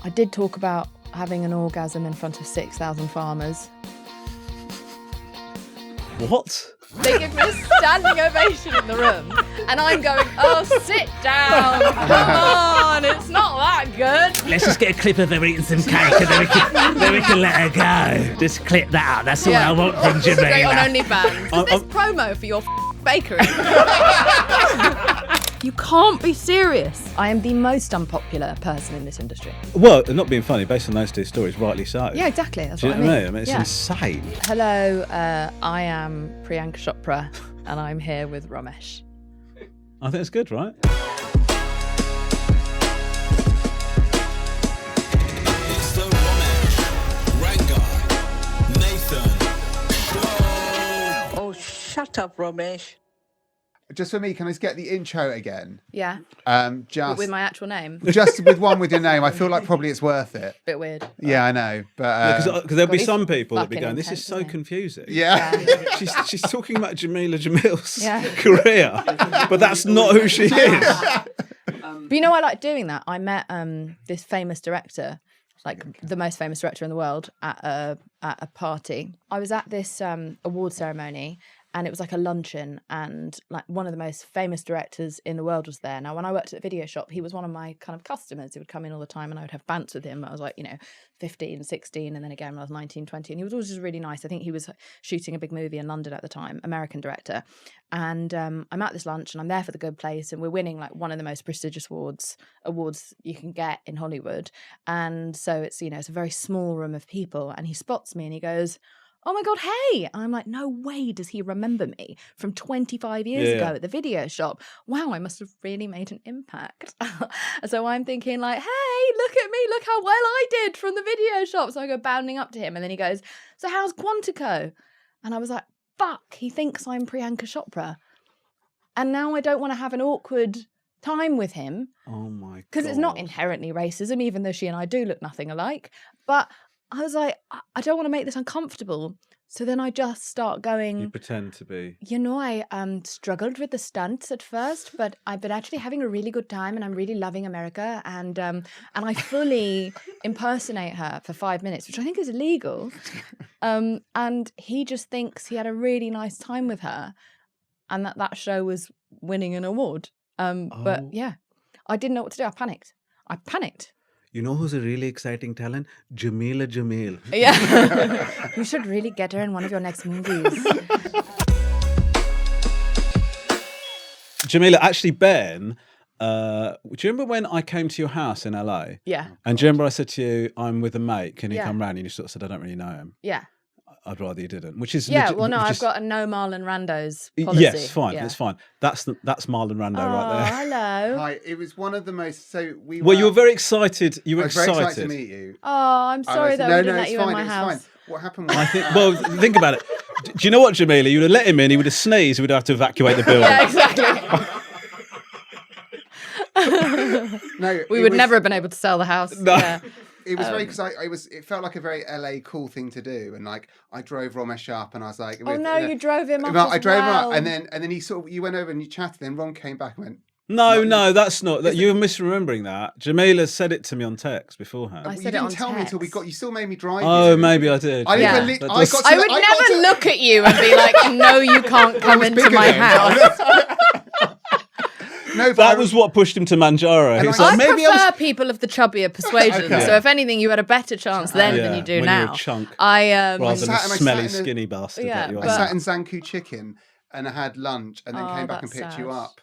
I did talk about having an orgasm in front of 6,000 farmers. What? They give me a standing ovation in the room, and I'm going, oh, sit down, come on, it's not that good. Let's just get a clip of her eating some cake and then we can let her go. Just clip that out. That's all I want from Jameela. Straight on OnlyFans. Is this promo for your bakery? You can't be serious. I am the most unpopular person in this industry. Well, not being funny, based on those two stories, rightly so. Yeah, exactly. That's Do you what know what I I mean? mean. It's insane. Hello, I am Priyanka Chopra, and I'm here with Romesh. I think it's good, right? It's the Romesh, Ranga, Nathan show. Oh, shut up, Romesh. Just for me, can I just get the intro again? Yeah. Just With my actual name. just with one with your name. I feel like probably it's worth it. Bit weird. Yeah, I know, but Because there'll be God, some people that be fucking going, this is intense, so isn't it? confusing. yeah. She's talking about Jameela Jamil's Yeah. career, but that's not who she is. But you know, I like doing that. I met this famous director, like the most famous director in the world, at a party. I was at this award ceremony, and it was like a luncheon, and like one of the most famous directors in the world was there. Now, when I worked at the video shop, he was one of my kind of customers. He would come in all the time, and I would have bants with him. I was like, 15, 16, and then again when I was 19, 20. And he was always just really nice. I think he was shooting a big movie in London at the time, American director. And I'm at this lunch, and I'm there for the good place, and we're winning like one of the most prestigious awards you can get in Hollywood. And so it's, it's a very small room of people, and he spots me and he goes, oh my God, hey. And I'm like, no way does he remember me from 25 years ago at the video shop. Wow, I must have really made an impact. So I'm thinking like, hey, look at me, look how well I did from the video shop. So I go bounding up to him, and then he goes, so how's Quantico? And I was like, fuck, he thinks I'm Priyanka Chopra. And now I don't want to have an awkward time with him. Oh my God. Because it's not inherently racism, even though she and I do look nothing alike. But I was like, I don't want to make this uncomfortable. So then I just start going... You pretend to be. I struggled with the stunts at first, but I've been actually having a really good time, and I'm really loving America. And I fully impersonate her for 5 minutes, which I think is illegal. And he just thinks he had a really nice time with her, and that show was winning an award. But yeah, I didn't know what to do. I panicked. You know who's a really exciting talent? Jameela Jamil. Yeah. You should really get her in one of your next movies. Jameela, actually, Ben, do you remember when I came to your house in LA? Yeah. And do you remember I said to you, I'm with a mate, can you Yeah. come round? And you sort of said, I don't really know him. Yeah. I'd rather you didn't, which is... Yeah, well, no, I've got a no Marlon Randos policy. Yes, fine, Yeah. it's fine. That's Marlon Rando right there. Hello. Hi, it was one of the most. So we. Well, you were very excited. You were I was very excited to meet you. Oh, I'm sorry that we didn't let you in my it's house. fine. What happened was, I think. Well, think about it. Do you know what, Jameela? You would have let him in. He would have sneezed. He would have to evacuate the building. Yeah, exactly. We would never have been able to sell the house. No. Yeah. It was very because it felt like a very LA cool thing to do, and like I drove Romesh up, and I was like, Oh no, you drove him up. I drove him well. up, and then he you went over and you chatted. Then Ron came back and went, No, that's not. That you're misremembering that. Jameela said it to me on text beforehand. I you said it didn't on tell me until we text. got. You still made me drive. Oh, you. maybe I did. I, Yeah. didn't That I, just- got to I the- would I got never to- look at you and be like, no, you can't come was into bigger my then. house. No, but That was what pushed him to Manjaro. He was I like, maybe prefer I was... people of the chubbier persuasion. Okay. So if anything, you had a better chance then than you do when now. You're a chunk, I rather than a sat smelly, in the- skinny bastard Yeah, that you but- I are. sat in Zanku Chicken and I had lunch, and then Oh, came back and that's picked you sad. up.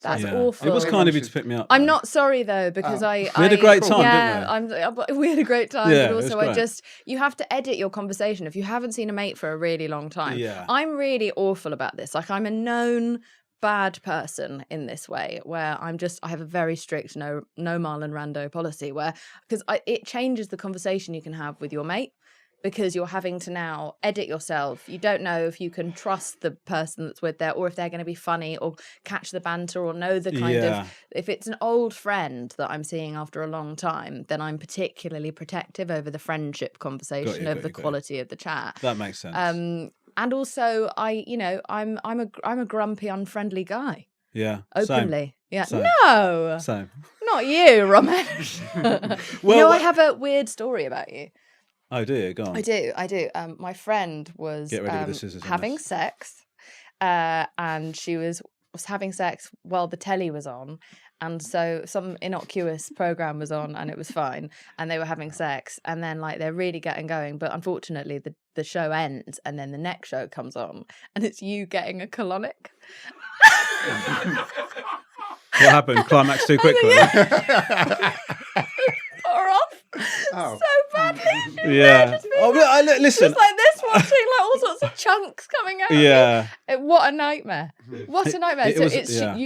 That's Yeah. awful. It was kind of you to pick me up. I'm though. not sorry though, because Oh. We had a great time, didn't we? We had a great time, Yeah, but it was also great. you have to edit your conversation if you haven't seen a mate for a really long time. Yeah. I'm really awful about this. Like I'm a known bad person in this way, where I have a very strict no Marlon Rando policy, because it changes the conversation you can have with your mate. Because you're having to now edit yourself. You don't know if you can trust the person that's with there, or if they're going to be funny or catch the banter or know the kind of... If it's an old friend that I'm seeing after a long time, then I'm particularly protective over the friendship conversation, over the quality of the chat. That makes sense. And also, I'm a grumpy, unfriendly guy. Yeah. Openly. Yeah. Same. No. Same. Not you, Romesh. Well, I have a weird story about you. Oh, do you? Go on. I do. My friend was Get ready with the scissors on having this. sex, and she was having sex while the telly was on. And so some innocuous program was on and it was fine. And they were having sex. And then like they're really getting going. But unfortunately, the show ends and then the next show comes on. And it's you getting a colonic. What happened? Climax too quickly? Or off. Oh. So badly. Yeah. Oh, listen. Just like this, watching like all sorts of chunks coming out. Yeah. What a nightmare. What a nightmare. It So was- it's yeah.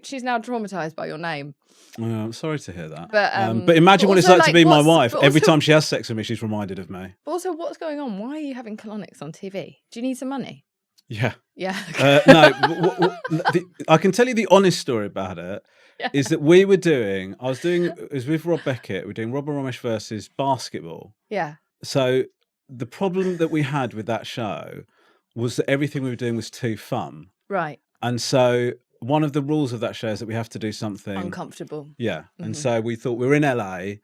she's now traumatized by your name. Oh, I'm sorry to hear that. But imagine what it's also, like to be my wife. but Every also- time she has sex with me, she's reminded of me. But also, what's going on? Why are you having colonics on TV? Do you need some money? Yeah. Yeah. No, I can tell you the honest story about it. Yeah. Is that it was with Rob Beckett. We're doing Rob and Romesh versus basketball. Yeah. So the problem that we had with that show was that everything we were doing was too fun. Right. And so one of the rules of that show is that we have to do something Uncomfortable. Yeah. And so we thought we're in LA,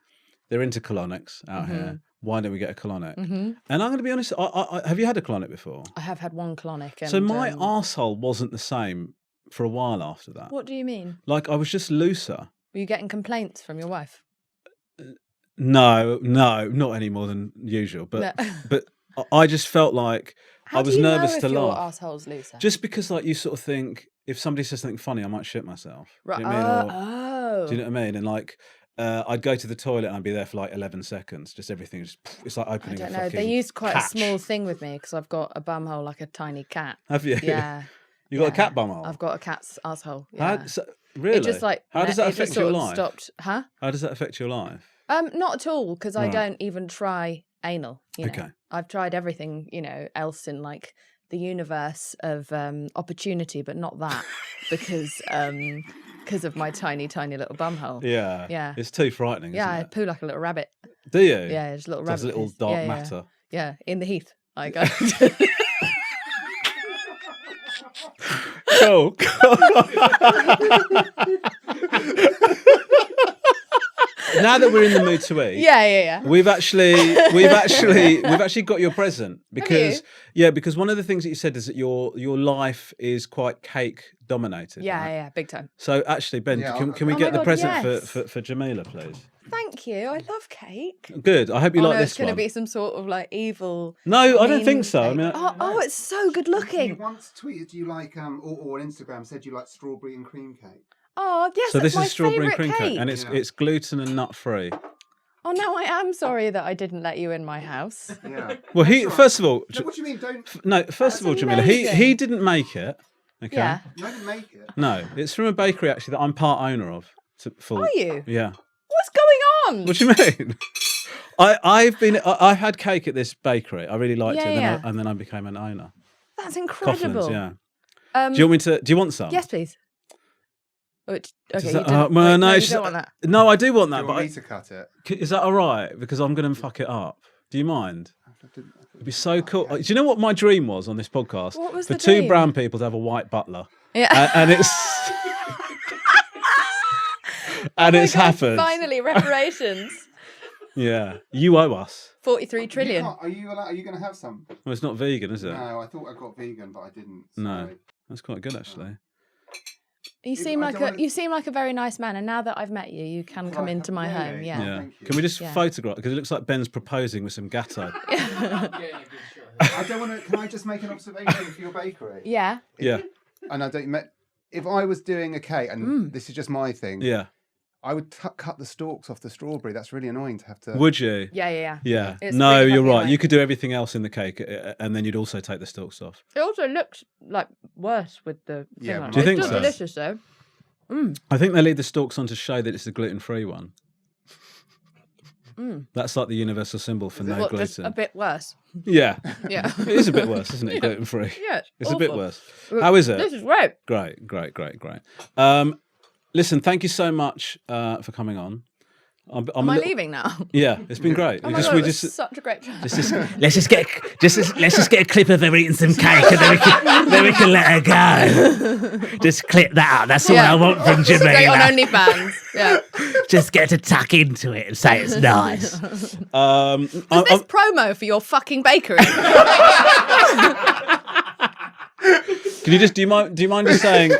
they're into colonics out here. Why don't we get a colonic? And I'm going to be honest, I have you had a colonic before? I have had one colonic. And, So my arsehole wasn't the same for a while after that. What do you mean? Like I was just looser. Were you getting complaints from your wife? No, not any more than usual. But No. but I just felt like How I was do you nervous know if to your laugh. arsehole's looser? Just because like you sort of think if somebody says something funny, I might shit myself. Right. Do you know what I mean? Oh. Do you know what I mean? And like I'd go to the toilet and I'd be there for like 11 seconds. Just everything just it's like I opening don't a know. fucking They used quite catch. a small thing with me because I've got a bum hole like a tiny cat. Have you? Yeah. You got a Yeah. cat bum hole? I've got a cat's asshole. Yeah. Really? It just like How does that it just affect your sort of life? Stopped. Huh? How does that affect your life? Not at all because I Right. don't even try anal. You know? Okay. I've tried everything else in like the universe of opportunity, but not that because of my tiny little bum hole. Yeah. Yeah. It's too frightening. Yeah, I Isn't it? poo like a little rabbit. Do you? Yeah, just a little Does rabbit. a little piss. dark Yeah, yeah. matter. Yeah, in the heath. I go. Cool. Now that we're in the mood to eat, yeah. we've actually got your present because because one of the things that you said is that your life is quite cake dominated. Yeah, right? yeah, big time. So actually, Ben, Yeah, can we Oh get my the God, present yes. for Jameela, please? Thank you. I love cake. Good. I hope you Oh, like no, this it's going one. to be some sort of like evil. No, I don't mean think so. I cake. mean, oh, it's so good You looking. once tweeted you like, or on Instagram said you like strawberry and cream cake. Oh, yes. so that's this my is strawberry and favourite cream cake, and Yeah. it's gluten and nut free. Oh no, I am sorry that I didn't let you in my house. Yeah. Well, That's all right. first of all, No, what do you mean? Don't. no, first of all, That's Jameela, he amazing. didn't make it. Okay. Yeah. You didn't make it. No, it's from a bakery actually that I'm part owner of. Are you? Yeah. What's going on? What do you mean? I had cake at this bakery. I really liked it, Yeah, and then I became an owner. That's Coughlin's, incredible. yeah. Do you want me to? Do you want some? Yes, please. Okay, Does you that- don't, well, wait, no, you it's- don't want that. No, I do want Do that, you but want me to cut it? is that all right? Because I'm going to fuck it up. Do you mind? I didn't- It'd be so cool. Do you know what my dream was on this podcast? What was For the two dream? brown people to have a white butler, Yeah. and it's and Oh my it's God, happened. Finally, reparations. Yeah, you owe us. 43 You trillion. can't- Are you allowed? Are you going to have some? Well, it's not vegan, is it? No, I thought I got vegan, but I didn't. So. No. That's quite good, actually. You If seem I like don't wanna- you seem like a very nice man, and now that I've met you, you can come I into have- my really? home. Yeah. Yeah. thank you. Can we just Yeah. photograph? Because it looks like Ben's proposing with some gatto. I don't want to. Can I just make an observation for your bakery? Yeah. Yeah. And I don't. If I was doing a cake, and this is just my thing, Yeah. I would cut the stalks off the strawberry. That's really annoying to have to. Would you? Yeah, yeah, yeah. Yeah. It's No, really you're fucking right. You annoying. could do everything else in the cake, and then you'd also take the stalks off. It also looks like worse with the thing Yeah, on it. Do you think It's still so? delicious though. I think they leave the stalks on to show that it's the gluten-free one. That's like the universal symbol for no What, just gluten. a bit worse. Yeah. Yeah. It is a bit worse, isn't it? Gluten-free. Yeah, It's a bit awful. worse. How is it? This is great. Great. Listen, thank you so much for coming on. Am I leaving now? Yeah, it's been great. Oh my God, it was such a great chat. Let's just get a clip of her eating some cake, and then we can let her go. Just clip that out. That's all I want from Straight on Jameela. OnlyFans. Yeah. Just get to tuck into it and say it's nice. Is this promo for your fucking bakery? Can you just? Do you mind just saying?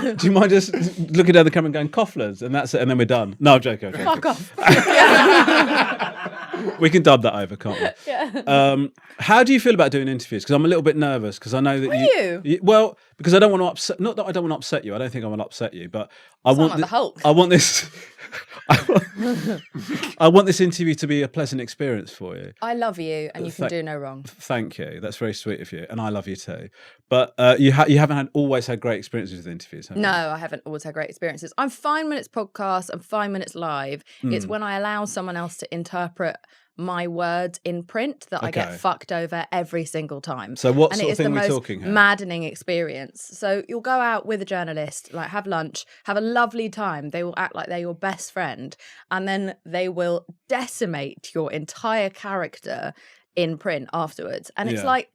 Do you mind just looking down the camera and going Coughlers, and that's it, and then we're done? No, I'm joking. Fuck off. We can dub that over, can't we? Yeah. How do you feel about doing interviews? Because I'm a little bit nervous because I know that well, because I don't want to upset. Not that I don't want to upset you. I don't think I want to upset you, but I want like the Hulk. I want this. I want this interview to be a pleasant experience for you. I love you, and you can do no wrong. Thank you. That's very sweet of you, and I love you too. But you haven't always had great experiences with interviews, have you? No, I haven't always had great experiences. I'm fine when it's podcast. I'm fine when it's live. It's when I allow someone else to interpret my words in print that I get fucked over every single time. So what and sort of thing are we talking it is here? the most maddening experience. So you'll go out with a journalist, like have lunch, have a lovely time. They will act like they're your best friend, and then they will decimate your entire character in print afterwards. And it's like,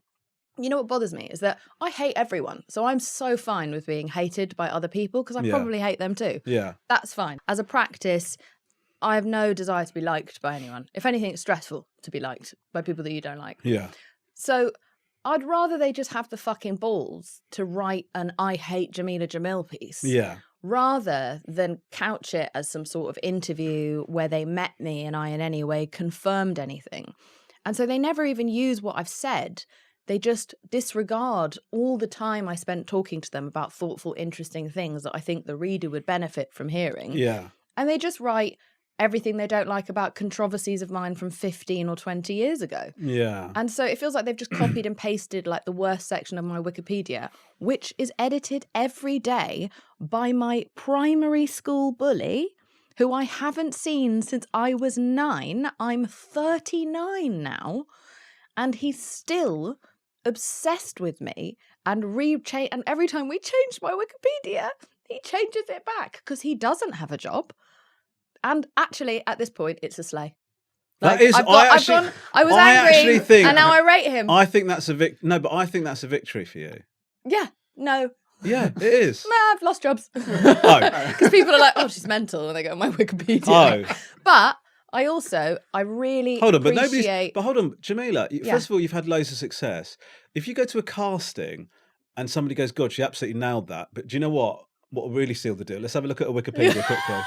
you know what bothers me is that I hate everyone. So I'm so fine with being hated by other people because I probably hate them too. Yeah. That's fine. As a practice, I have no desire to be liked by anyone. If anything, it's stressful to be liked by people that you don't like. Yeah. So I'd rather they just have the fucking balls to write an I hate Jameela Jamil piece. Yeah. Rather than couch it as some sort of interview where they met me and I in any way confirmed anything. And so they never even use what I've said. They just disregard all the time I spent talking to them about thoughtful, interesting things that I think the reader would benefit from hearing. Yeah. And they just write everything they don't like about controversies of mine from 15 or 20 years ago. Yeah. And so it feels like they've just copied and pasted like the worst section of my Wikipedia, which is edited every day by my primary school bully, who I haven't seen since I was 9. I'm 39 now. And he's still obsessed with me and and every time we change my Wikipedia, he changes it back because he doesn't have a job. And actually, at this point, it's a slay. Like, that is, I was angry, and now I rate him. I think that's but I think that's a victory for you. Yeah, no. Yeah, it is. Nah, I've lost jobs. Oh. Because people are like, oh, she's mental when they go on my Wikipedia. Oh. But I really appreciate... But hold on, Jameela, first of all, you've had loads of success. If you go to a casting and somebody goes, God, she absolutely nailed that. But do you know what? What will really seal the deal? Let's have a look at her Wikipedia quickly.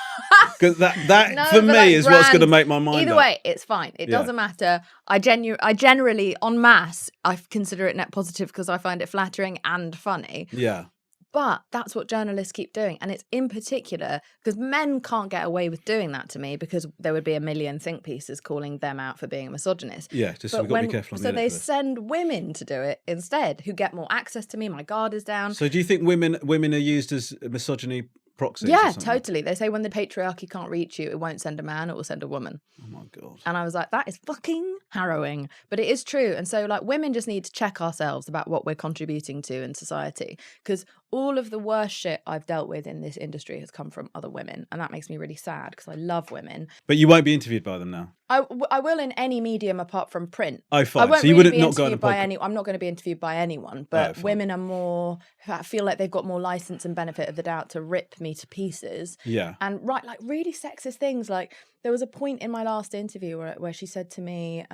Because that for me is what's going to make my mind Either up. way, it's fine. It doesn't matter. I generally, en masse, I consider it net positive because I find it flattering and funny. Yeah. But that's what journalists keep doing. And it's in particular because men can't get away with doing that to me because there would be a million think pieces calling them out for being a misogynist. Yeah, so we've got to be careful on the So they edit for this. send women to do it instead who get more access to me. My guard is down. So do you think women are used as misogyny proxies? Yeah, totally. They say when the patriarchy can't reach you, it won't send a man, it will send a woman. Oh my God. And I was like, that is fucking harrowing. But it is true. And so like women just need to check ourselves about what we're contributing to in society. Because all of the worst shit I've dealt with in this industry has come from other women. And that makes me really sad because I love women. But you won't be interviewed by them now? I will in any medium apart from print. Oh, fine. I won't So you really wouldn't be not go on a interviewed by podcast? I'm not going to be interviewed by anyone. But women are more, I feel like they've got more license and benefit of the doubt to rip me to pieces. Yeah. And write like really sexist things. Like there was a point in my last interview where she said to me,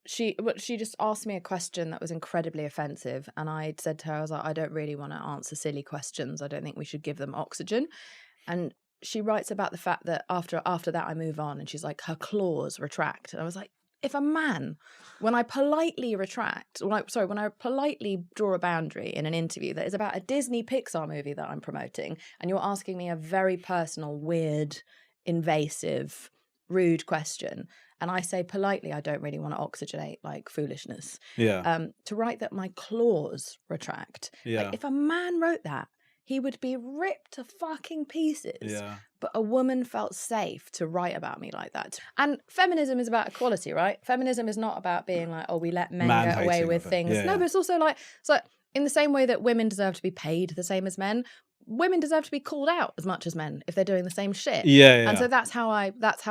she just asked me a question that was incredibly offensive, and I said to her, I was like, I don't really want to answer silly questions. I don't think we should give them oxygen. And she writes about the fact that after that I move on, and she's like, her claws retract. And I was like, if a man, when I politely when I politely draw a boundary in an interview that is about a Disney Pixar movie that I'm promoting, and you're asking me a very personal, weird, invasive, rude question, and I say politely, I don't really want to oxygenate like foolishness. Yeah. To write that my claws retract. Yeah. Like, if a man wrote that, he would be ripped to fucking pieces. Yeah. But a woman felt safe to write about me like that. And feminism is about equality, right? Feminism is not about being like, oh, we let men get away with things. Yeah, no, but it's also like, so in the same way that women deserve to be paid the same as men, women deserve to be called out as much as men if they're doing the same shit. Yeah. And so that's how I That's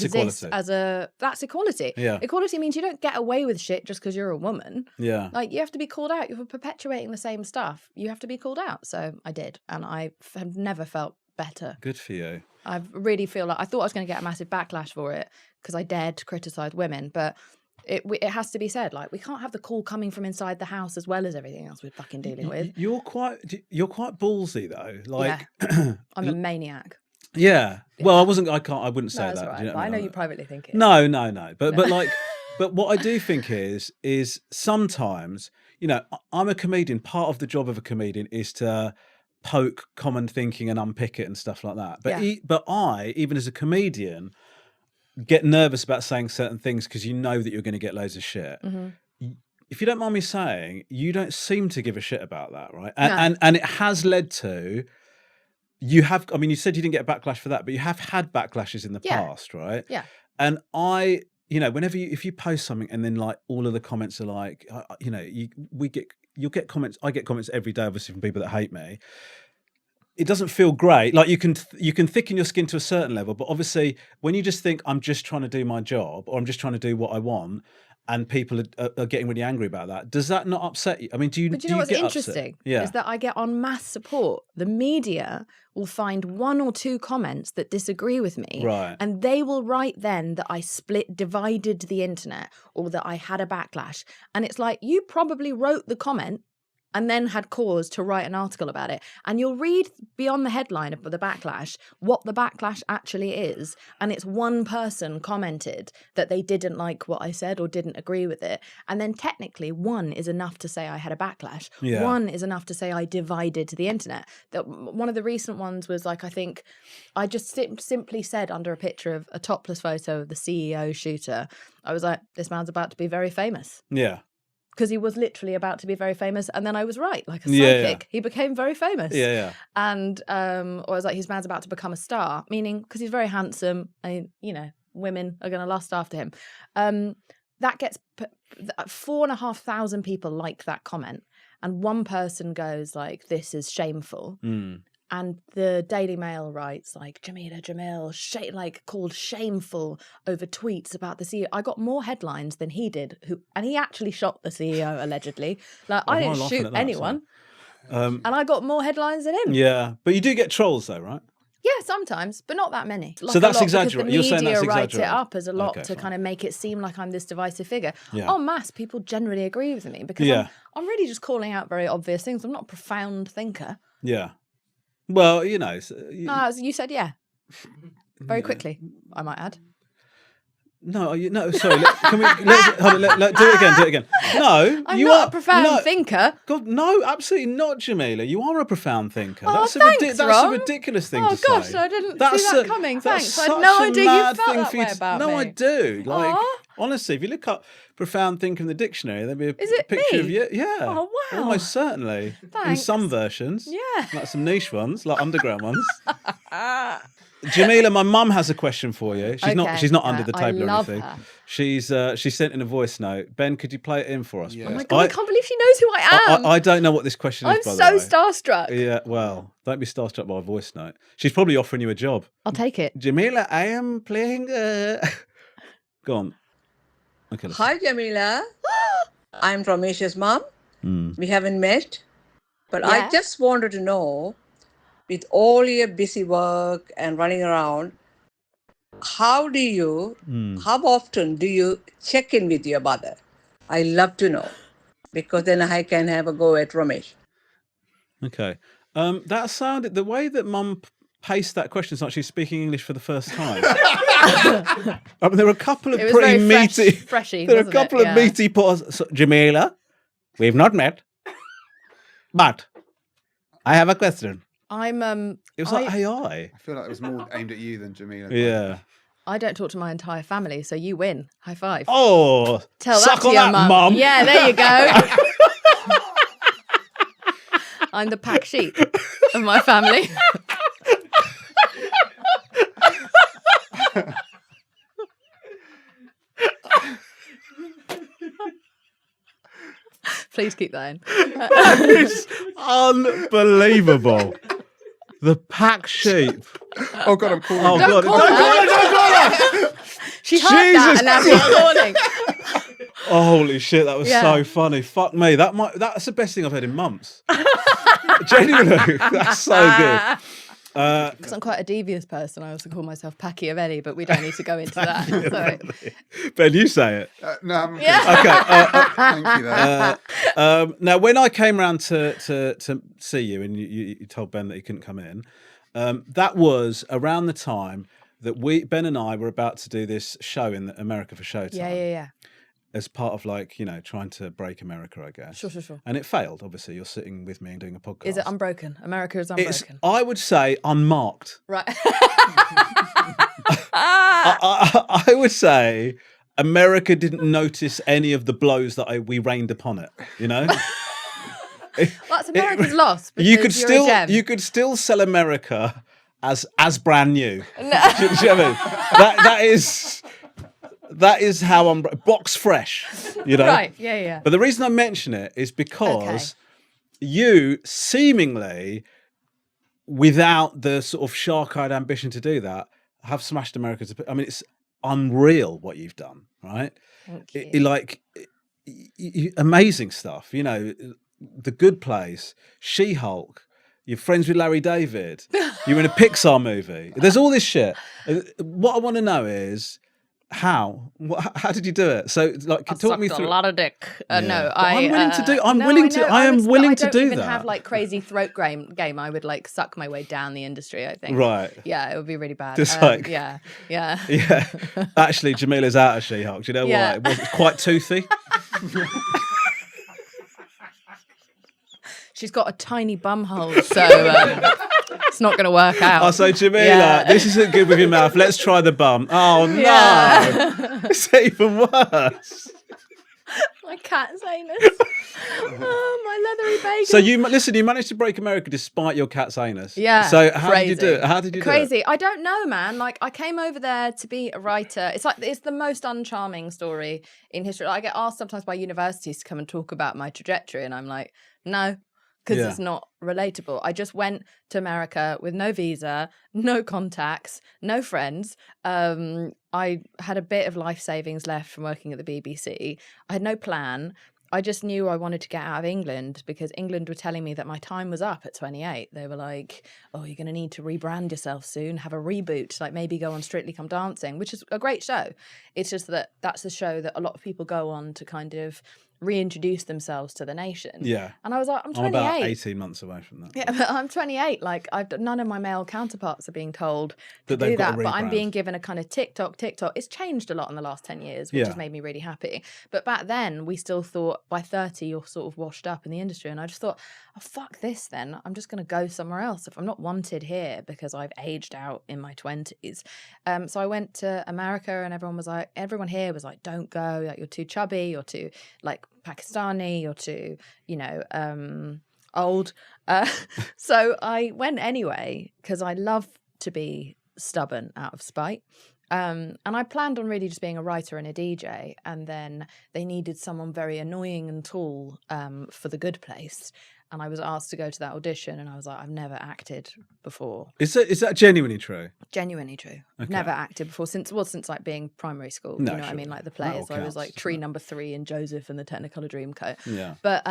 exist equality. that's equality. Yeah. Equality means you don't get away with shit just because you're a woman. Yeah. Like, you have to be called out. You're perpetuating the same stuff. You have to be called out. So I did, and I have never felt better. Good for you. I really feel like I thought I was going to get a massive backlash for it because I dared to criticize women, but it has to be said, like, we can't have the call coming from inside the house as well as everything else we're fucking dealing with. You're quite ballsy though. Like, I'm a maniac. Yeah. Well, I wouldn't say That's that. right. Do you know But what I know mean? you privately think it. No. But like, but what I do think is sometimes, you know, I'm a comedian. Part of the job of a comedian is to poke common thinking and unpick it and stuff like that. But but I, even as a comedian, get nervous about saying certain things because you know that you're going to get loads of shit. If you don't mind me saying, you don't seem to give a shit about that, right? And it has led to you said you didn't get backlash for that, but you have had backlashes in the past, right? Yeah. And if you post something and then like all of the comments are like, you'll get comments. I get comments every day, obviously, from people that hate me. It doesn't feel great. Like, you can thicken your skin to a certain level, but obviously when you just think I'm just trying to do my job or I'm just trying to do what I want, and people are getting really angry about that, does that not upset you? I mean, do you? But you know what's get interesting? Yeah. Is that I get en masse support. The media will find one or two comments that disagree with me, Right. and they will write then that I divided the internet or that I had a backlash. And it's like, you probably wrote the comment and then had cause to write an article about it. And you'll read beyond the headline of the backlash what the backlash actually is. And it's one person commented that they didn't like what I said or didn't agree with it. And then technically one is enough to say I had a backlash. Yeah. One is enough to say I divided the internet. That one of the recent ones was like, I think I just simply said under a picture of a topless photo of the CEO shooter, I was like, this man's about to be very famous. Yeah. Because he was literally about to be very famous, and then I was right, like a psychic. Yeah. He became very famous. Yeah. And or I was like, his man's about to become a star, meaning because he's very handsome, and women are going to lust after him. That gets 4,500 people like that comment, and one person goes like, "This is shameful." And the Daily Mail writes like, Jameela Jamil called shameful over tweets about the CEO. I got more headlines than he did, and he actually shot the CEO allegedly. Like, I didn't shoot anyone, and I got more headlines than him. Yeah, but you do get trolls though, right? Yeah, sometimes, but not that many. Like, so that's a lot, exaggerated. The You're saying media that's writes it exaggerated. up as a lot to fine. kind of make it seem like I'm this divisive figure. Yeah. En masse, people generally agree with me because I'm really just calling out very obvious things. I'm not a profound thinker. Yeah. Well, you You said very quickly, I might add. No, sorry. Can we hold on, do it again? No, I'm you not are a profound thinker. God, no, absolutely not, Jameela. You are a profound thinker. Oh, That's thanks, a Ron. ridiculous thing Oh to say. gosh, I didn't see that coming. Thanks. I had no idea you felt that way about me. No, I do. Like, Aw. honestly, if you look up profound thinker in the dictionary, there'll be a Is it picture me? of you. Yeah. Oh, wow. Almost certainly. In Thanks. some versions. Yeah. Like some niche ones, like underground ones. Jameela, my mum has a question for you. She's not under the table or love anything. her. She sent in a voice note. Ben, could you play it in for us? Yeah. please? Oh my God, I can't believe she knows who I am. I don't know what this question is, I'm by so the way. starstruck. Yeah, well, don't be starstruck by a voice note. She's probably offering you a job. I'll take it. Jameela, I am playing... Go on. Okay, listen. Hi, Jameela. I'm Romesh's mom. We haven't met, but I Yeah. just wanted to know, with all your busy work and running around, how often do you check in with your mother? I love to know, because then I can have a go at Romesh. Okay. That sounded... The way that Mum paced that question is like she's speaking English for the first time. I mean, there are a couple of It was pretty very meaty... freshy, There are a wasn't it? couple of Yeah. meaty pauses. So, Jameela, we've not met, but I have a question. I'm It was like AI. I feel like it was more aimed at you than Jameela. Yeah. I don't talk to my entire family, so you win. High five. Oh, Tell suck that to on your that, mum. Mum. Yeah, there you go. I'm the pack sheep of my family. Please keep that in. It's unbelievable. The pack sheep. Oh God, I'm calling. Oh you. God! call Don't her. call her! She heard that, Jesus and now she's calling. Oh, holy shit, that was Yeah. so funny. Fuck me. That's the best thing I've heard in months. Genuinely, that's so good. Because I'm quite a devious person, I also call myself Pacchiavelli, but we don't need to go into that. So. Ben, you say it. No, I'm good. Yeah. Thank you. Though. Now, when I came round to see you and you told Ben that he couldn't come in, that was around the time that Ben and I were about to do this show in America for Showtime. Yeah. As part of trying to break America, I guess. Sure. And it failed, obviously. You're sitting with me and doing a podcast. Is it unbroken? America is unbroken. I would say unmarked. Right. I would say America didn't notice any of the blows that we rained upon it, you know? That's America's loss. You could because you're a gem. sell America as brand new. Do you know what I mean? That is how I'm box fresh, you know. Right? Yeah. But the reason I mention it is because you seemingly, without the sort of shark-eyed ambition to do that, have smashed America. I mean, it's unreal what you've done, right? Thank you. Amazing stuff. You know, The Good Place, She-Hulk. You're friends with Larry David. You're in a Pixar movie. There's all this shit. What I want to know is how did you do it? So, talk me through. A lot of dick. No, I'm willing to do. I am willing to do I don't even that. have crazy throat game. I would suck my way down the industry. I think. Right. Yeah, it would be really bad. Just yeah. Yeah. Actually, Jameela's out of She-Hulk. Do you know Yeah. why? It was quite toothy. She's got a tiny bum hole, so it's not going to work out. Oh, so Jameela, this isn't good with your mouth. Let's try the bum. Oh no, Yeah. it's even worse. My cat's anus. Oh, my leathery bacon. So you managed to break America despite your cat's anus. Yeah. So how crazy. did you do it? How did you do it? Crazy. I don't know, man. I came over there to be a writer. It's the most uncharming story in history. I get asked sometimes by universities to come and talk about my trajectory, and I'm like, no. Because it's not relatable. I just went to America with no visa, no contacts, no friends. I had a bit of life savings left from working at the BBC. I had no plan. I just knew I wanted to get out of England because England were telling me that my time was up at 28. They were like, oh, you're going to need to rebrand yourself soon, have a reboot, maybe go on Strictly Come Dancing, which is a great show. It's just that that's the show that a lot of people go on to kind of reintroduce themselves to the nation. Yeah. And I was like, I'm 28. I'm about 18 months away from that. Yeah, but I'm 28. None of my male counterparts are being told to That they've do got that. to But I'm rebrand. being given a kind of TikTok. It's changed a lot in the last 10 years, which has made me really happy. But back then, we still thought by 30, you're sort of washed up in the industry. And I just thought, oh, fuck this then. I'm just going to go somewhere else if I'm not wanted here because I've aged out in my 20s. So I went to America and everyone here was like, don't go. You're too chubby. You're too Pakistani, you're too, old. So I went anyway because I love to be stubborn out of spite. And I planned on really just being a writer and a DJ. And then they needed someone very annoying and tall for The Good Place. And I was asked to go to that audition, and I was like, I've never acted before. Is that genuinely true? Genuinely true. I've Okay. never acted before since being primary school. No, you know what I sure. mean? Like the That plays. all I was counts, like tree number 3 in Joseph and the Technicolor Dreamcoat. Yeah. But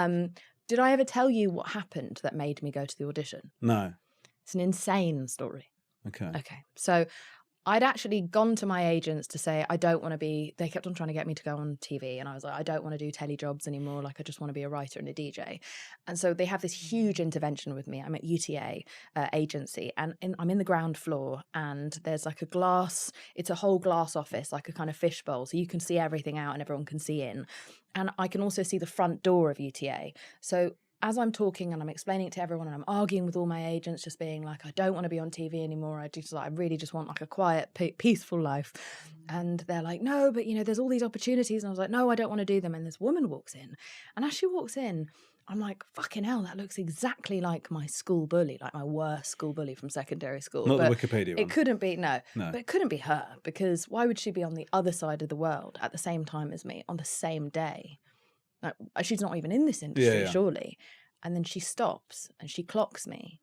did I ever tell you what happened that made me go to the audition? No. It's an insane story. Okay. Okay. So I'd actually gone to my agents to say, I don't want to be, they kept on trying to get me to go on TV. And I was like, I don't want to do telly jobs anymore. I just want to be a writer and a DJ. And so they have this huge intervention with me. I'm at UTA agency and I'm in the ground floor and there's a glass, it's a whole glass office, like a kind of fishbowl. So you can see everything out and everyone can see in. And I can also see the front door of UTA. So as I'm talking and I'm explaining it to everyone and I'm arguing with all my agents, just being like, I don't want to be on TV anymore. I really just want a quiet, peaceful life. And they're like, no, but there's all these opportunities. And I was like, no, I don't want to do them. And this woman walks in. And as she walks in, I'm like, fucking hell, that looks exactly like my school bully, like my worst school bully from secondary school. Not but the Wikipedia one. It couldn't be, no. No. But it couldn't be her because why would she be on the other side of the world at the same time as me on the same day? She's not even in this industry, Yeah. surely. And then she stops and she clocks me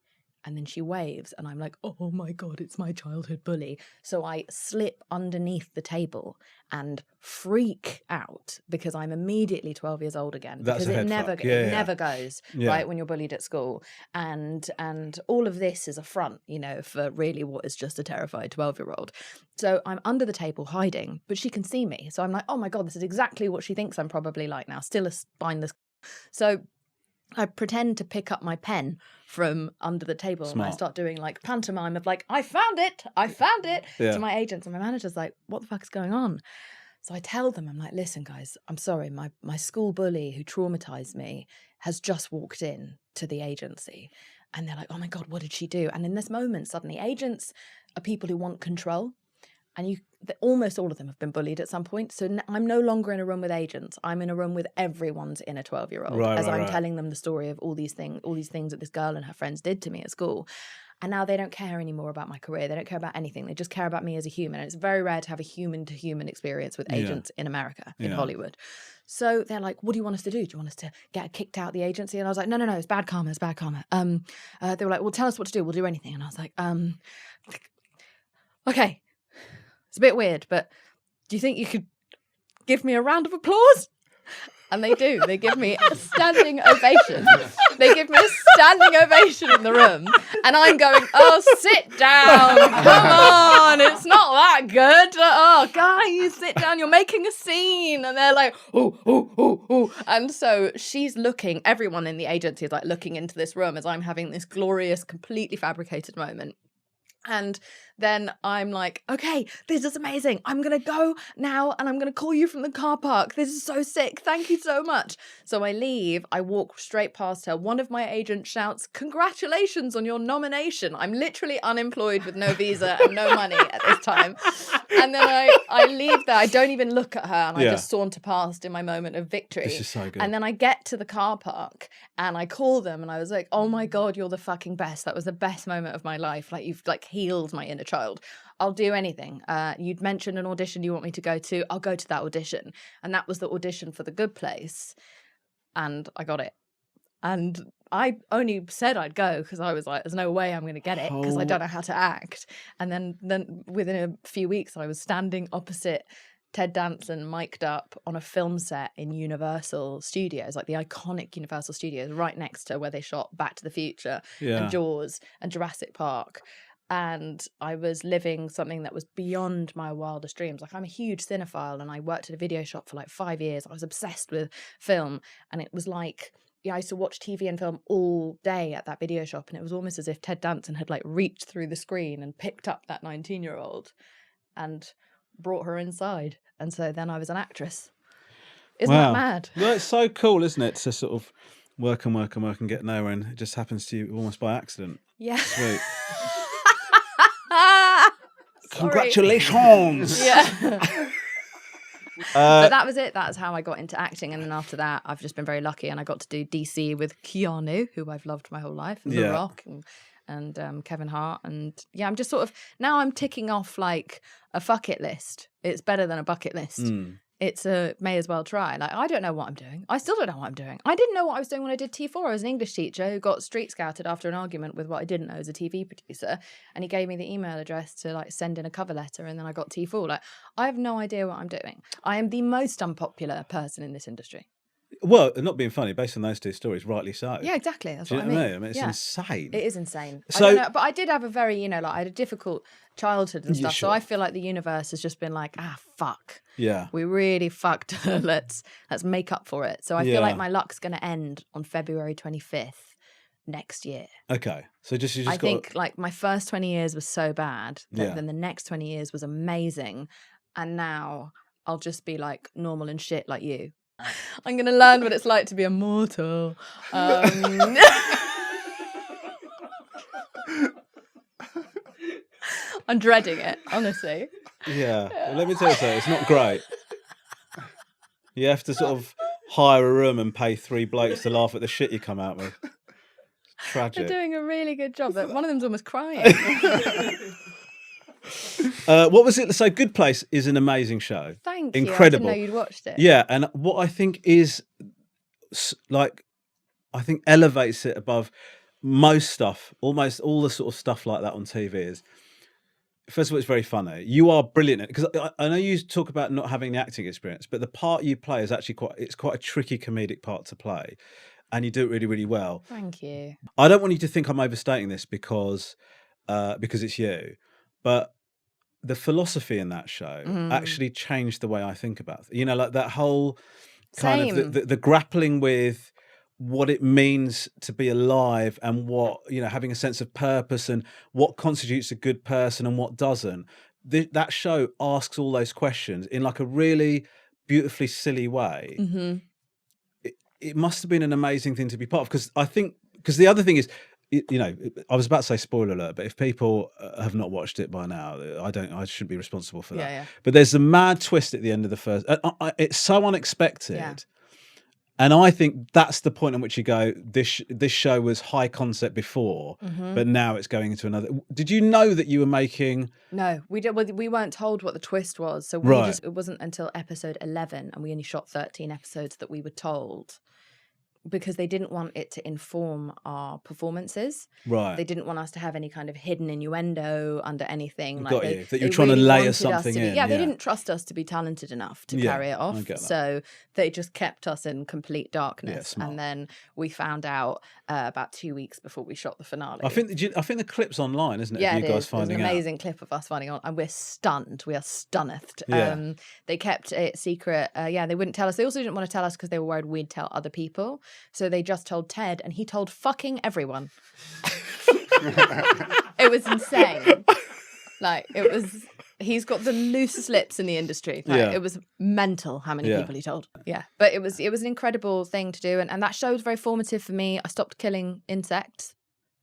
And then she waves and I'm like, oh my God, it's my childhood bully. So I slip underneath the table and freak out because I'm immediately 12 years old again. That's because a it head never fuck. Yeah. never goes, right, when you're bullied at school. And all of this is a front, you know, for really what is just a terrified 12-year-old. So I'm under the table hiding, but she can see me. So I'm like, oh my God, this is exactly what she thinks I'm probably like now, still a spineless. So I pretend to pick up my pen from under the table. Smart. And I start doing like pantomime of like, I found it to my agents. And my manager's like, what the fuck is going on? So I tell them, I'm like, listen, guys, I'm sorry. My school bully who traumatized me has just walked in to the agency. And they're like, oh my God, what did she do? And in this moment, suddenly agents are people who want control. And almost all of them have been bullied at some point. So I'm no longer in a room with agents. I'm in a room with everyone's inner 12-year-old as I'm telling them the story of all these things that this girl and her friends did to me at school. And now they don't care anymore about my career. They don't care about anything. They just care about me as a human. And it's very rare to have a human-to-human experience with agents in America, in Hollywood. So they're like, what do you want us to do? Do you want us to get kicked out of the agency? And I was like, no, it's bad karma. It's bad karma. They were like, well, tell us what to do. We'll do anything. And I was like, okay. It's a bit weird, but do you think you could give me a round of applause? And they do. They give me a standing ovation. They give me a standing ovation in the room. And I'm going, oh, sit down. Come on. It's not that good. Oh, guys, sit down. You're making a scene. And they're like, oh. And so she's looking, everyone in the agency is like looking into this room as I'm having this glorious, completely fabricated moment. And then I'm like, okay, this is amazing. I'm going to go now and I'm going to call you from the car park. This is so sick. Thank you so much. So I leave. I walk straight past her. One of my agents shouts, congratulations on your nomination. I'm literally unemployed with no visa and no money at this time. And then I leave there. I don't even look at her and I just saunter past in my moment of victory. This is so good. And then I get to the car park and I call them and I was like, oh my God, you're the fucking best. That was the best moment of my life. Like you've like healed my inner child. I'll do anything. You'd mentioned an audition you want me to go to. I'll go to that audition. And that was the audition for The Good Place. And I got it. And I only said I'd go because I was like, there's no way I'm going to get it because I don't know how to act. And then within a few weeks, I was standing opposite Ted Danson mic'd up on a film set in Universal Studios, like the iconic Universal Studios, right next to where they shot Back to the Future and Jaws and Jurassic Park. And I was living something that was beyond my wildest dreams. Like I'm a huge cinephile and I worked at a video shop for like 5 years. I was obsessed with film. And it was like, I used to watch TV and film all day at that video shop. And it was almost as if Ted Danson had like reached through the screen and picked up that 19-year-old and brought her inside. And so then I was an actress. Isn't that mad? Well, it's so cool, isn't it? To sort of work and get nowhere. And it just happens to you almost by accident. Yeah. Sweet. Congratulations. Yeah. But that was it. That's how I got into acting. And then after that, I've just been very lucky and I got to do DC with Keanu, who I've loved my whole life, and The Rock and Kevin Hart. And yeah, I'm just sort of, now I'm ticking off like a fuck it list. It's better than a bucket list. It's a may as well try. Like, I don't know what I'm doing. I still don't know what I'm doing. I didn't know what I was doing when I did T4. I was an English teacher who got street scouted after an argument with what I didn't know as a TV producer. And he gave me the email address to like send in a cover letter. And then I got T4. Like, I have no idea what I'm doing. I am the most unpopular person in this industry. Well, not being funny, based on those two stories, rightly so. Yeah, exactly. That's Do you what know I what mean. I mean? It's insane. It is insane. So, I don't know, but I did have a very, I had a difficult childhood and stuff. Sure. So I feel like the universe has just been like, fuck. Yeah. We really fucked her. Let's make up for it. So I feel like my luck's going to end on February 25th next year. Okay. So I think like my first 20 years was so bad that then the next 20 years was amazing. And now I'll just be like normal and shit like you. I'm going to learn what it's like to be immortal. I'm dreading it, honestly. Yeah. Well, let me tell you something. It's not great. You have to sort of hire a room and pay 3 blokes to laugh at the shit you come out with. It's tragic. They're doing a really good job. One of them's almost crying. What was it? So Good Place is an amazing show. Thank you. Incredible. I didn't know you'd watched it. Yeah, and what I think is like, I think elevates it above. most stuff, almost all the sort of stuff like that on TV is, first of all, it's very funny. You are brilliant at it, because I know you talk about not having the acting experience, but the part you play is actually quite a tricky comedic part to play, and you do it really, really well. Thank you. I don't want you to think I'm overstating this because it's you, but the philosophy in that show actually changed the way I think about it. Like that whole kind Same. of the grappling with what it means to be alive, and what, having a sense of purpose, and what constitutes a good person and what doesn't. That show asks all those questions in like a really beautifully silly way. It must have been an amazing thing to be part of, because the other thing is, I was about to say spoiler alert, but if people have not watched it by now, I shouldn't be responsible for that. Yeah. But there's a mad twist at the end of the first. It's so unexpected. Yeah. And I think that's the point on which you go, this show was high concept before, but now it's going into another. Did you know that you were making? No, we did. We weren't told what the twist was, so it wasn't until episode 11, and we only shot 13 episodes, that we were told, because they didn't want it to inform our performances. Right. They didn't want us to have any kind of hidden innuendo under anything. Got you. That you're trying to layer something in. Yeah, they didn't trust us to be talented enough to carry it off. So they just kept us in complete darkness. And then we found out about 2 weeks before we shot the finale. I think the clip's online, isn't it? Yeah, of you guys finding There's an out. amazing clip of us finding out, and we're stunned. We are stunned. Yeah. They kept it secret. They wouldn't tell us. They also didn't want to tell us because they were worried we'd tell other people. So they just told Ted, and he told fucking everyone. It was insane. He's got the loosest lips in the industry. It was mental how many people he told. Yeah. But it was an incredible thing to do. And that show was very formative for me. I stopped killing insects.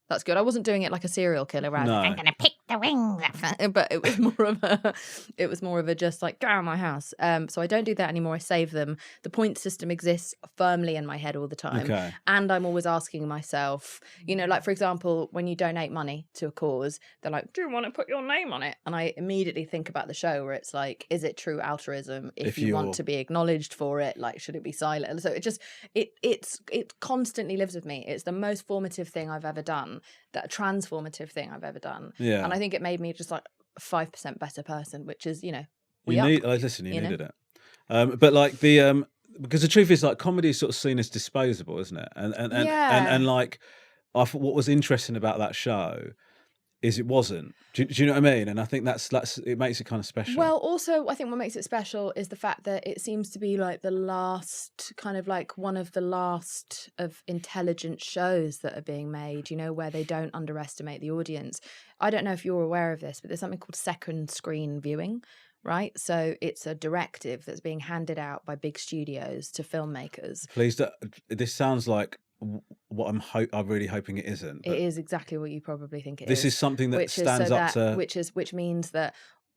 That's good. I wasn't doing it like a serial killer, right? No. I'm gonna pick the wings. But it was more of a just like, go out of my house. So I don't do that anymore. I save them. The point system exists firmly in my head all the time. Okay. And I'm always asking myself, like, for example, when you donate money to a cause, they're like, do you want to put your name on it? And I immediately think about the show where it's like, is it true altruism? If you want to be acknowledged for it, like, should it be silent? So it constantly lives with me. It's the most formative thing I've ever done. That transformative thing I've ever done. Yeah. And I think it made me just like a 5% better person, which is, you needed it. But like because the truth is, like, comedy is sort of seen as disposable, isn't it? And like, what was interesting about that show is it wasn't. Do you know what I mean? And I think that's it makes it kind of special. Well, also, I think what makes it special is the fact that it seems to be like one of the last of intelligent shows that are being made, where they don't underestimate the audience. I don't know if you're aware of this, but there's something called second screen viewing. Right, so it's a directive that's being handed out by big studios to filmmakers. Please, this sounds like what I'm really hoping it isn't. It is exactly what you probably think it is. This is something that stands up to... Which means that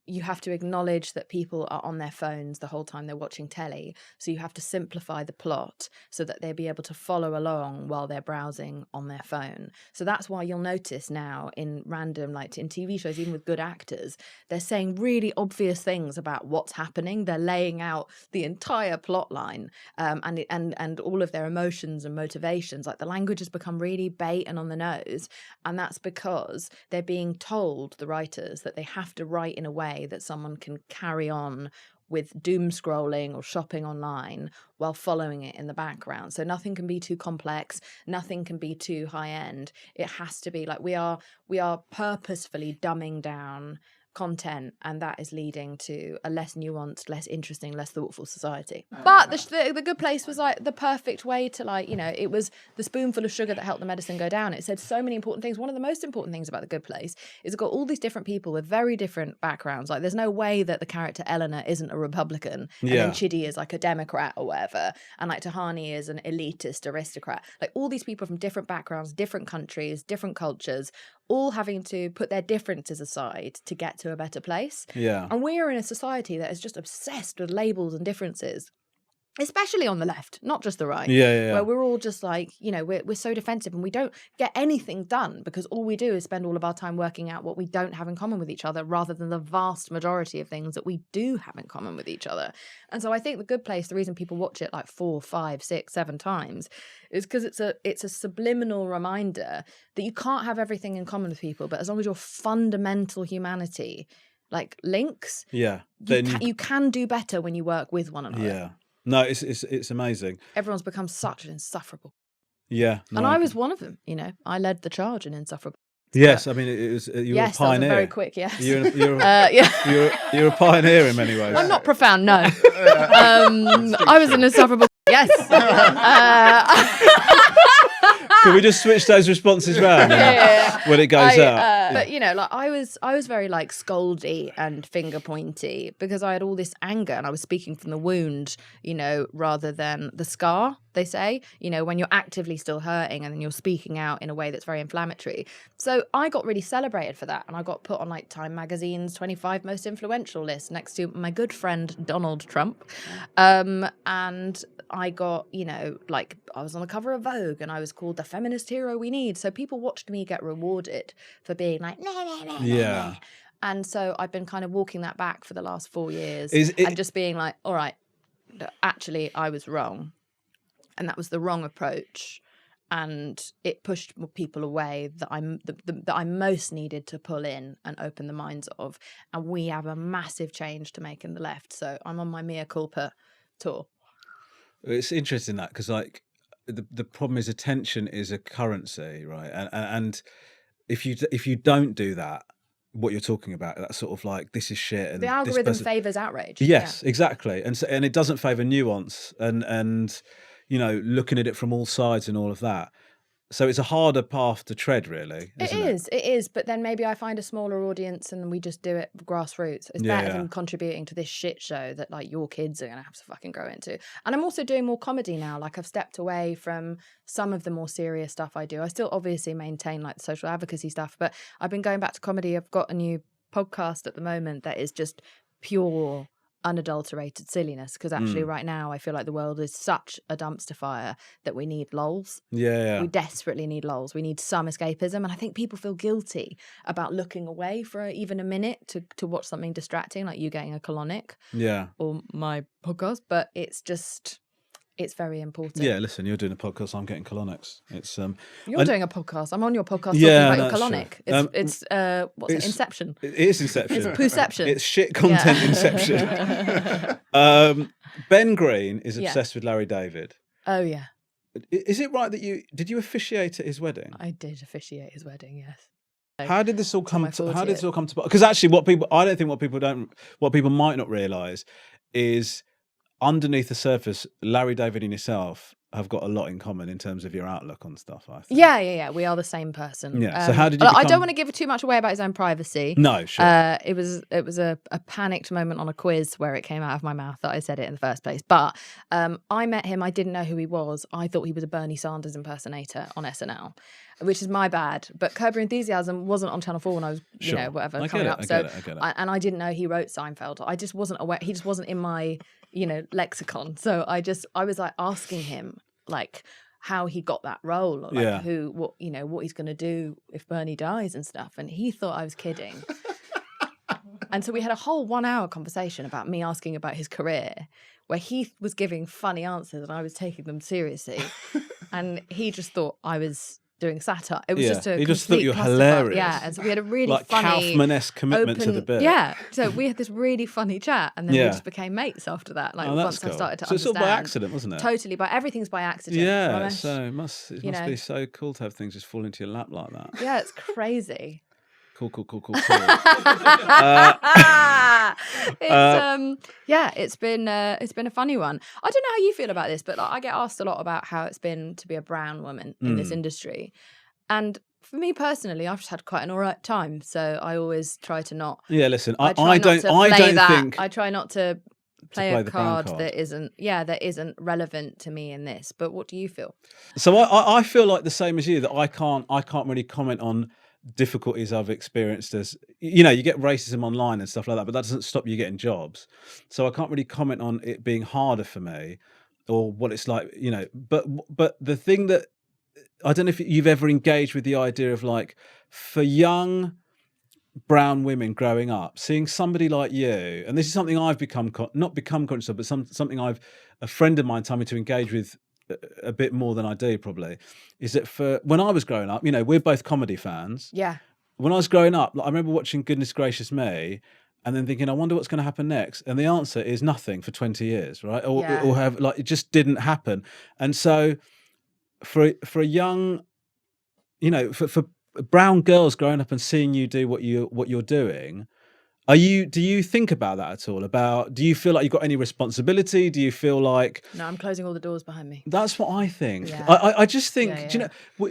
you have to acknowledge that people are on their phones the whole time they're watching telly. So you have to simplify the plot so that they'll be able to follow along while they're browsing on their phone. So that's why you'll notice now in random, like in TV shows, even with good actors, they're saying really obvious things about what's happening. They're laying out the entire plot line and all of their emotions and motivations. Like, the language has become really bait and on the nose. And that's because they're being told, the writers, that they have to write in a way that someone can carry on with doom scrolling or shopping online while following it in the background. So nothing can be too complex, nothing can be too high end. It has to be like we are purposefully dumbing down content, and that is leading to a less nuanced, less interesting, less thoughtful society. But the Good Place was like the perfect way to, like, it was the spoonful of sugar that helped the medicine go down. It said so many important things. One of the most important things about The Good Place is it's got all these different people with very different backgrounds. Like, there's no way that the character Eleanor isn't a Republican, and then Chidi is like a Democrat or whatever, and like Tahani is an elitist aristocrat. Like, all these people from different backgrounds, different countries, different cultures, all having to put their differences aside to get to a better place. Yeah. And we're in a society that is just obsessed with labels and differences. especially on the left, not just the right, Yeah. where we're all just like, you know, we're so defensive and we don't get anything done because all we do is spend all of our time working out what we don't have in common with each other rather than the vast majority of things that we do have in common with each other. And so I think The Good Place, the reason people watch it like 4, 5, 6, 7 times is because it's a subliminal reminder that you can't have everything in common with people, but as long as your fundamental humanity like links, then you can do better when you work with one another. Yeah. No, it's amazing. Everyone's become such an insufferable. Yeah. No, And I was one of them, you know. I led the charge in insufferable. Yes, I mean, it was you were a Yes, that was a pioneer. very quick yes. You're Yeah. you're a pioneer in many ways. I'm not profound, no. I was an insufferable yes. Can we just switch those responses round when it goes out? But you know, like I was very like scoldy and finger pointy because I had all this anger and I was speaking from the wound, you know, rather than the scar. They say, you know, when you're actively still hurting and then you're speaking out in a way that's very inflammatory. So I got really celebrated for that, and I got put on like Time Magazine's 25 most influential list next to my good friend Donald Trump, and I got, you know, like I was on the cover of Vogue and I was called the feminist hero we need. So people watched me get rewarded for being like, nah. And so I've been kind of walking that back for the last 4 years and just being like, all right, actually I was wrong. And that was the wrong approach. And it pushed people away that I most needed to pull in and open the minds of. And we have a massive change to make in the left. So I'm on my mea culpa tour. It's interesting that because like the problem is attention is a currency, right? And if you don't do that, what you're talking about, that's sort of like this is shit. And the algorithm favors outrage. Yes, exactly, and it doesn't favor nuance and you know, looking at it from all sides and all of that. So it's a harder path to tread, really. It is. But then maybe I find a smaller audience and we just do it grassroots. It's better than contributing to this shit show that like your kids are going to have to fucking grow into. And I'm also doing more comedy now. Like I've stepped away from some of the more serious stuff I do. I still obviously maintain like the social advocacy stuff, but I've been going back to comedy. I've got a new podcast at the moment that is just pure unadulterated silliness, because actually right now I feel like the world is such a dumpster fire that we need lols. We desperately need lols. We need some escapism, and I think people feel guilty about looking away for even a minute to watch something distracting, like you getting a colonic or my podcast. But it's very important. Yeah, listen, you're doing a podcast, I'm getting colonics. It's you're doing a podcast, I'm on your podcast talking about your colonic. True. It's Inception. It is Inception. It's Pooception. It's shit content Inception. Ben Green is obsessed with Larry David. Oh yeah. Is it right that did you officiate at his wedding? I did officiate his wedding, yes. How did this all come to? How did this all come to? Because actually, what people might not realise is, underneath the surface, Larry David and yourself have got a lot in common in terms of your outlook on stuff, I think. Yeah. We are the same person. Yeah. So how did you I don't want to give too much away about his own privacy. No, sure. It was a panicked moment on a quiz where it came out of my mouth that I said it in the first place. But I met him. I didn't know who he was. I thought he was a Bernie Sanders impersonator on SNL, which is my bad. But Curb Your Enthusiasm wasn't on Channel 4 when I was, coming up. I get it. And I didn't know he wrote Seinfeld. I just wasn't aware. He just wasn't in my, lexicon. So I was like asking him like how he got that role, or like what he's going to do if Bernie dies and stuff. And he thought I was kidding. And so we had a whole 1 hour conversation about me asking about his career, where he was giving funny answers and I was taking them seriously. And he just thought I was doing satire. It was he just thought you were hilarious. Yeah, and so we had a really like funny Kaufman-esque commitment to the bit. Yeah, so we had this really funny chat, and then we just became mates after that. Like once cool. I started to understand. So it's all by accident, wasn't it? Totally, but everything's by accident. Yeah, Romesh. so it must be so cool to have things just fall into your lap like that. Yeah, it's crazy. Cool. It's been a funny one. I don't know how you feel about this, but like, I get asked a lot about how it's been to be a brown woman in this industry, and for me personally, I've just had quite an all right time. So I always try to not. Yeah, listen, I try don't think I try not to play a the card card that isn't relevant to me in this. But what do you feel? So I feel like the same as you, that I can't really comment on difficulties I've experienced as, you get racism online and stuff like that, but that doesn't stop you getting jobs. So I can't really comment on it being harder for me. or what it's like, you know. But the thing that I don't know if you've ever engaged with the idea of like, for young brown women growing up, seeing somebody like you, and this is something I've not become conscious of, but something a friend of mine told me to engage with a bit more than I do probably, is that for when I was growing up, you know, we're both comedy fans. Yeah. When I was growing up, like, I remember watching Goodness Gracious Me and then thinking, I wonder what's going to happen next. And the answer is nothing for 20 years, right? Or have, like, it just didn't happen. And so for a young, you know, for brown girls growing up and seeing you do what you're doing, do you think about that at all? Do you feel like you've got any responsibility? Do you feel like... No, I'm closing all the doors behind me. That's what I think. Yeah. I just think, do you know,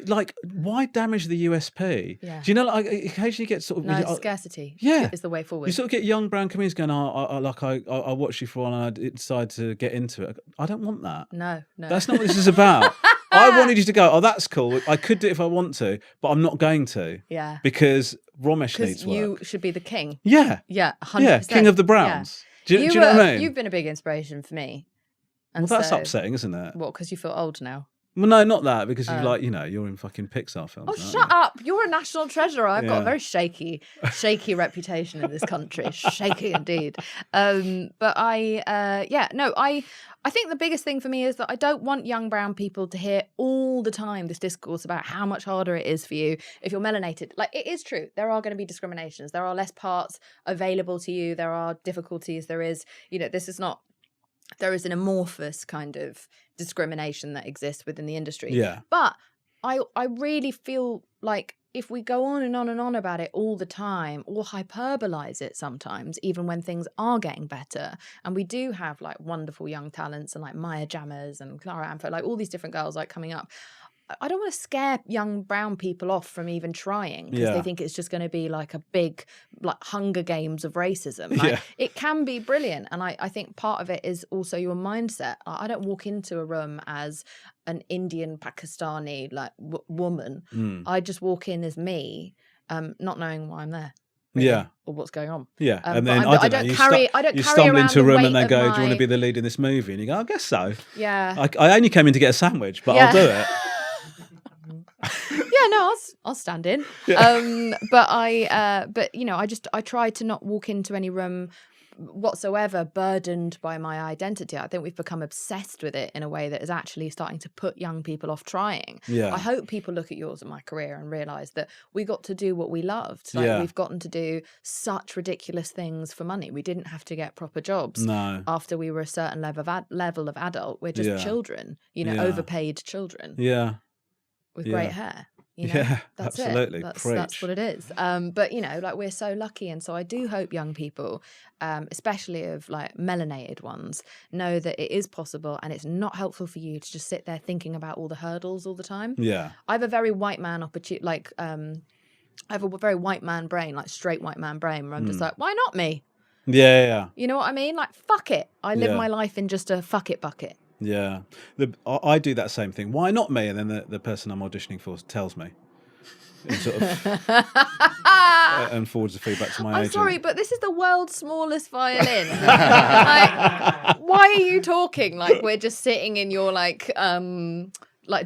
like, why damage the USP? Yeah. Do you know, like, occasionally get sort of... No, scarcity is the way forward. You sort of get young brown comedians going, I watched you for a while and I decided to get into it. I don't want that. No. That's not what this is about. I wanted you to go, that's cool. I could do it if I want to, but I'm not going to. Yeah. Because Romesh needs work. You should be the king. Yeah. Yeah, 100%. Yeah, king of the Browns. Yeah. Do you know what I mean? You've been a big inspiration for me. And well, that's upsetting, isn't it? What, because you feel old now? Well, no, not that, because you're like, you know, you're in fucking Pixar films. Oh, shut up. You're a national treasure. I've got a very shaky reputation in this country. Shaky indeed. But I think the biggest thing for me is that I don't want young brown people to hear all the time this discourse about how much harder it is for you if you're melanated. Like, it is true. There are going to be discriminations. There are less parts available to you. There are difficulties. There is, you know, there is an amorphous kind of discrimination that exists within the industry. Yeah. But I really feel like if we go on and on and on about it all the time, or hyperbolize it sometimes, even when things are getting better, and we do have like wonderful young talents and like Maya Jammers and Clara Amfo, like all these different girls like coming up, I don't want to scare young brown people off from even trying because they think it's just going to be like a big like Hunger Games of racism. Like, it can be brilliant. And I think part of it is also your mindset. I don't walk into a room as an Indian, Pakistani like woman. I just walk in as me, not knowing why I'm there. Really, or what's going on. Yeah. And then I don't know, you stumble into a room and they go, do you want to be the lead in this movie? And you go, I guess so. Yeah. I only came in to get a sandwich, but I'll do it. Yeah, no, I'll stand in. But you know, I try to not walk into any room whatsoever burdened by my identity. I think we've become obsessed with it in a way that is actually starting to put young people off trying. Yeah. I hope people look at yours and my career and realise that we got to do what we loved. Like, we've gotten to do such ridiculous things for money. We didn't have to get proper jobs after we were a certain level of adult. We're just children, you know, overpaid children. Yeah. With great hair. You know, that's absolutely. It. That's what it is. But you know, like, we're so lucky, and so I do hope young people, especially of like melanated ones, know that it is possible, and it's not helpful for you to just sit there thinking about all the hurdles all the time. Yeah, I have a very white man I have a very white man brain, like straight white man brain, where I'm just like, why not me? Yeah. You know what I mean? Like, fuck it. I live my life in just a fuck it bucket. Yeah, I do that same thing. Why not me? And then the person I'm auditioning for tells me, and sort of, and forwards the feedback to my agent. I'm sorry, but this is the world's smallest violin. Like, why are you talking like we're just sitting in your like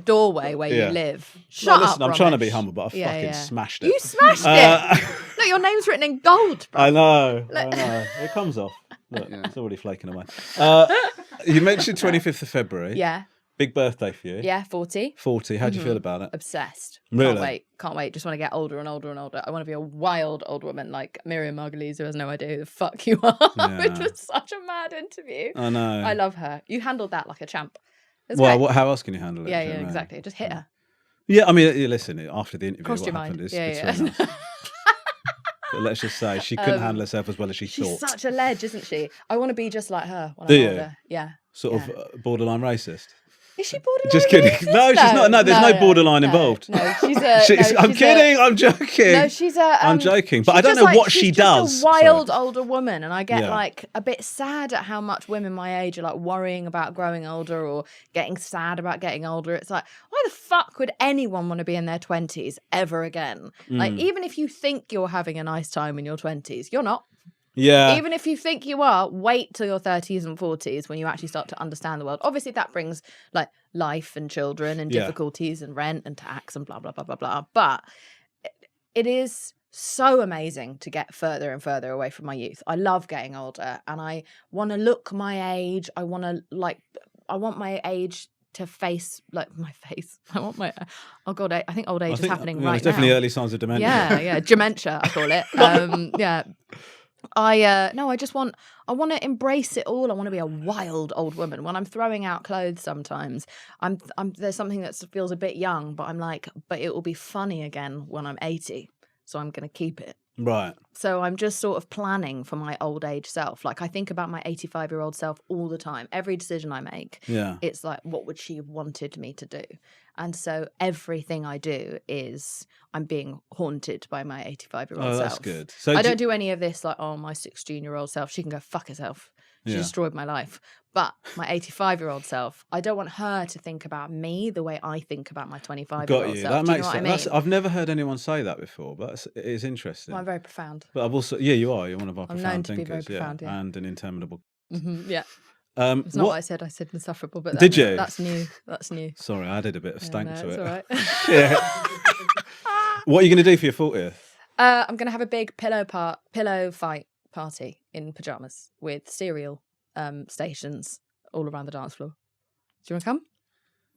doorway where you live? Shut up, I'm Romesh. trying to be humble, but I fucking smashed it. You smashed it. Look, your name's written in gold, bro. I know. It comes off. Look, it's already flaking away. You mentioned 25th of February. Yeah. Big birthday for you. Yeah, 40. 40. How do you feel about it? Obsessed. Really? Can't wait. Just want to get older and older and older. I want to be a wild old woman like Miriam Margolyes, who has no idea who the fuck you are, which was such a mad interview. I know. I love her. You handled that like a champ. How else can you handle it? Yeah, exactly. Just hit her. Yeah, I mean, listen, after the interview, Crossed what your happened mind. is it's really nice. But let's just say she couldn't handle herself as well as she thought. She's such a ledge, isn't she? I want to be just like her when I'm older. Yeah. Sort of borderline racist. Is she borderline? Just kidding. Racist? No, she's not. No, there's no borderline involved. No, she's I'm kidding. I'm joking. No, she's a. I'm joking, but I don't know what she does. She's just a wild older woman, and I get like a bit sad at how much women my age are like worrying about growing older or getting sad about getting older. It's like, why the fuck would anyone want to be in their 20s ever again? Like, even if you think you're having a nice time in your 20s, you're not. Yeah. Even if you think you are, wait till your 30s and 40s when you actually start to understand the world. Obviously, that brings like life and children and Yeah. difficulties and rent and tax and blah, blah, blah, blah, blah. But it is so amazing to get further and further away from my youth. I love getting older and I want to look my age. I want my age to face like my face. I want my oh god, I think old age is happening right there's definitely now. early signs of dementia. Yeah, dementia, I call it. Yeah. I want to embrace it all. I want to be a wild old woman. When I'm throwing out clothes sometimes, I'm there's something that feels a bit young, but I'm like, but it will be funny again when I'm 80. So I'm going to keep it. Right. So I'm just sort of planning for my old age self. Like I think about my 85-year-old self all the time. Every decision I make, it's like, what would she have wanted me to do? And so everything I do is I'm being haunted by my 85-year-old self. Oh, that's good. So I don't do any of this like, oh, my 16-year-old self, she can go fuck herself. She destroyed my life. But my 85-year-old self, I don't want her to think about me the way I think about my 25-year-old Got you. self. That Do you makes know what sense. I mean? I've never heard anyone say that before, but it is interesting. Well, I'm very profound. But I've also, you are. You're one of our I'm profound known to be thinkers, very profound, yeah. and an interminable. Yeah. It's not what I said. I said insufferable, but Did you? That's new. That's new. Sorry, I added a bit of stank to It's it. all right. Yeah. What are you going to do for your 40th? I'm going to have a big pillow fight party in pajamas with cereal stations all around the dance floor. Do you want to come?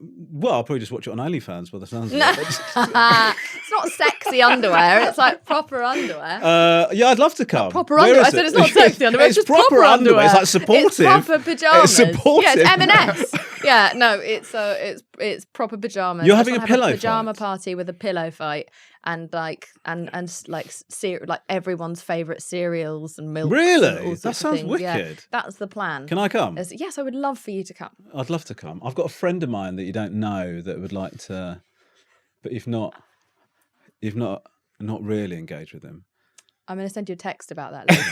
Well, I'll probably just watch it on OnlyFans by the sounds of No. it. It's not sexy underwear. It's like proper underwear. Yeah, I'd love to come. Proper Where underwear. is I said it? it's not sexy underwear. It's just proper underwear. It's like supportive. It's proper pajamas. It's supportive. Yeah, it's M&S. Yeah, no, it's proper pajamas. You're I just having a wanna pillow have pajama fight? party with a pillow fight and like everyone's favourite cereals and milk. Really? And all That sorts of sounds things. Yeah, wicked. that's the plan. Can I come? Yes, I would love for you to come. I'd love to come. I've got a friend of mine that you don't know that would like to, but you've not really engaged with him. I'm going to send you a text about that later.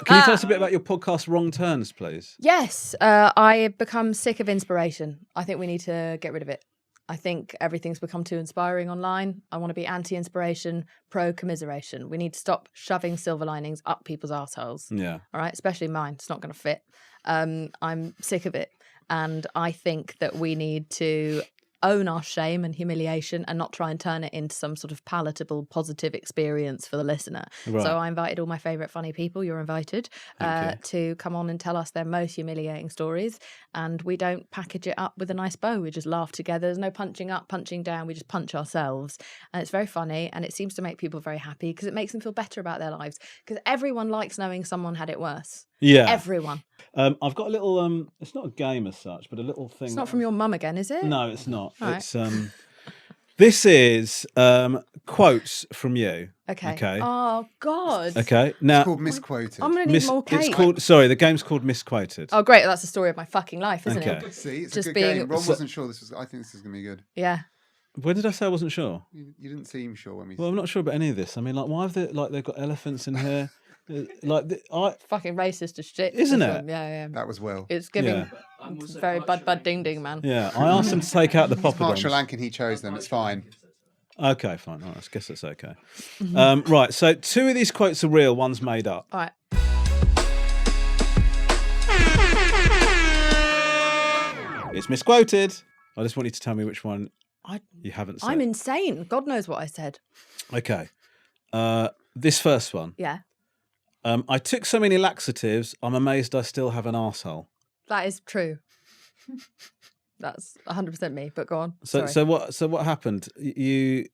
Can you tell us a bit about your podcast, Wrong Turns, please? Yes, I have become sick of inspiration. I think we need to get rid of it. I think everything's become too inspiring online. I want to be anti-inspiration, pro-commiseration. We need to stop shoving silver linings up people's arseholes. Yeah. All right, especially mine. It's not going to fit. I'm sick of it. And I think that we need to own our shame and humiliation and not try and turn it into some sort of palatable, positive experience for the listener. Right. So I invited all my favourite funny people, you're invited, to come on and tell us their most humiliating stories. And we don't package it up with a nice bow. We just laugh together. There's no punching up, punching down. We just punch ourselves. And it's very funny. And it seems to make people very happy because it makes them feel better about their lives. Because everyone likes knowing someone had it worse. Yeah. Everyone. I've got a little, it's not a game as such, but a little thing. It's not from your mum again, is it? No, it's not. All It's this is quotes from you. Okay. Okay. Oh, God. Okay. Now It's called Misquoted. I'm going to need more cake. it's called the game's called Misquoted. Oh, great. That's the story of my fucking life, isn't Okay. it? See, it's Just a good being- game. Ron wasn't sure this was. I think this is going to be good. Yeah. When did I say I wasn't sure? You didn't seem sure when we. Well, I'm not sure about any of this. I mean, like, why have they've got elephants in here? Fucking racist as shit. Isn't this it? one. Yeah. That was Will. It's giving Yeah. it's very bud ding ding, man. Yeah, I asked them to take out the Mark poppadoms. Sri Lankan, he chose them. It's fine. Okay, fine. All right, I guess that's okay. Right, so 2 of these quotes are real, one's made up. All right. It's misquoted. I just want you to tell me which one you haven't said. I'm insane. God knows what I said. Okay. This first one. Yeah. I took so many laxatives, I'm amazed I still have an arsehole. That is true. That's 100% me, but go on. So what happened? You're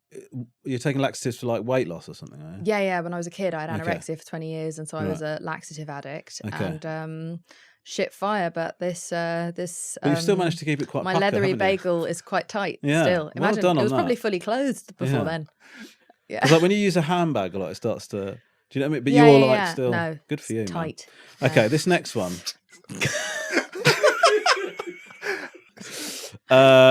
taking laxatives for like weight loss or something, are you? Yeah. When I was a kid, I had Okay. anorexia for 20 years, and so I was a laxative addict. Okay. And shit fire, but this. But you've still managed to keep it quite my pucker, leathery haven't you? bagel is quite tight. Yeah. Still, Well imagine done it on was probably that. fully closed before Yeah. then. Yeah. It's like when you use a handbag a lot, it starts to. Do you know what I mean? But Yeah, you're yeah, like yeah. still No, good for you. it's man. tight. Okay, this next one.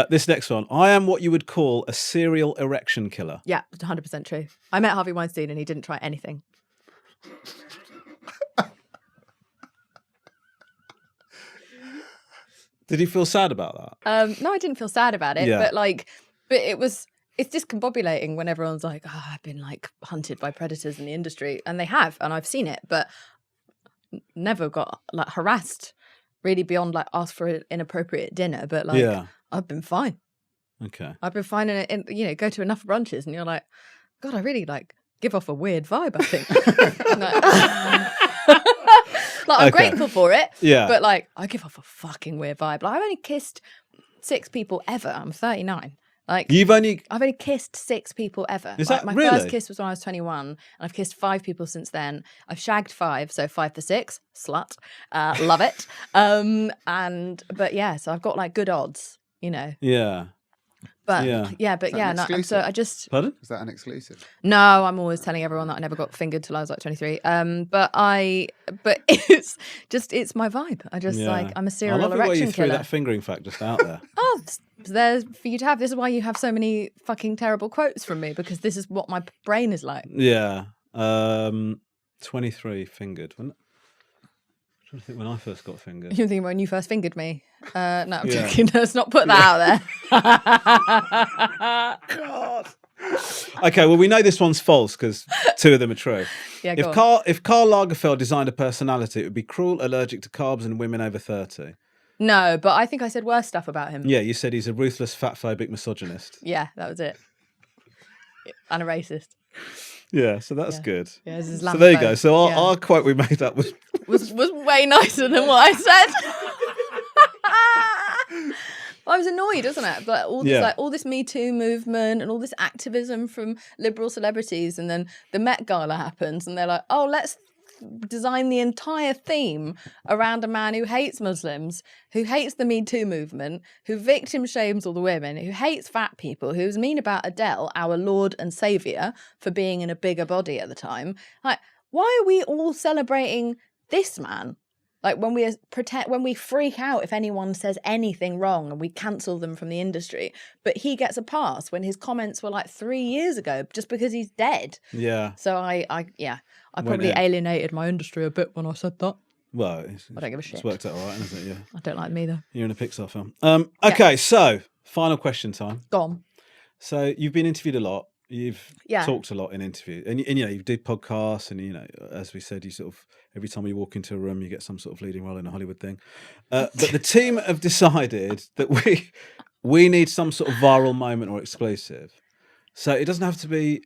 This next one. I am what you would call a serial erection killer. Yeah, 100% true. I met Harvey Weinstein and he didn't try anything. Did you feel sad about that? No, I didn't feel sad about it, Yeah. but it was it's discombobulating when everyone's like, oh, I've been like hunted by predators in the industry, and they have, and I've seen it, but never got like harassed really beyond like ask for an inappropriate dinner. But like, I've been fine. Okay. I've been fine in you know, go to enough brunches and you're like, God, I really like give off a weird vibe, I think. Like, I'm grateful for it. Yeah. But like, I give off a fucking weird vibe. Like, I've only kissed 6 people ever. I'm 39. Like, I've only kissed 6 people ever. Is like, that my really? first kiss was when I was 21, and I've kissed 5 people since then. I've shagged 5, so 5 for 6, slut. Love it. But yeah, so I've got like good odds, you know. Yeah. But Is that an no, so I just. Pardon? Is that an exclusive? No, I'm always telling everyone that I never got fingered till I was like 23. But it's my vibe. I just like, I'm a serial I love erection the way you threw killer. that fingering fact just out there. Oh, there's for you to have. This is why you have so many fucking terrible quotes from me, because this is what my brain is like. Yeah. 23 fingered, wasn't it? I'm trying to think when I first got fingered. You're thinking when you first fingered me. No, I'm Yeah. joking. Let's not put that out there. God. Okay, well, we know this one's false because 2 of them are true. Yeah, If Karl Lagerfeld designed a personality, it would be cruel, allergic to carbs, and women over 30. No, but I think I said worse stuff about him. Yeah, you said he's a ruthless, fatphobic misogynist. Yeah, that was it. And a racist. Yeah, so that's good. Yeah, this is so there you go. Islamophobe. So Yeah. our quote we made up was was way nicer than what I said. I was annoyed, isn't it? But all this all this Me Too movement and all this activism from liberal celebrities, and then the Met Gala happens, and they're like, "Oh, let's design the entire theme around a man who hates Muslims, who hates the Me Too movement, who victim shames all the women, who hates fat people, who's mean about Adele, our Lord and Saviour, for being in a bigger body at the time." Like, why are we all celebrating this man? Like, when we freak out if anyone says anything wrong and we cancel them from the industry, but he gets a pass when his comments were like 3 years ago just because he's dead. Yeah. So I probably alienated my industry a bit when I said that. Well, I don't give a shit. It's worked out all right, hasn't it? Yeah. I don't like them either. You're in a Pixar film. Okay, so final question time. Go on. So you've been interviewed a lot. You've Yeah. talked a lot in interview, and you know, you did podcasts, and you know, as we said, you sort of every time you walk into a room, you get some sort of leading role in a Hollywood thing. But the team have decided that we need some sort of viral moment or exclusive. So it doesn't have to be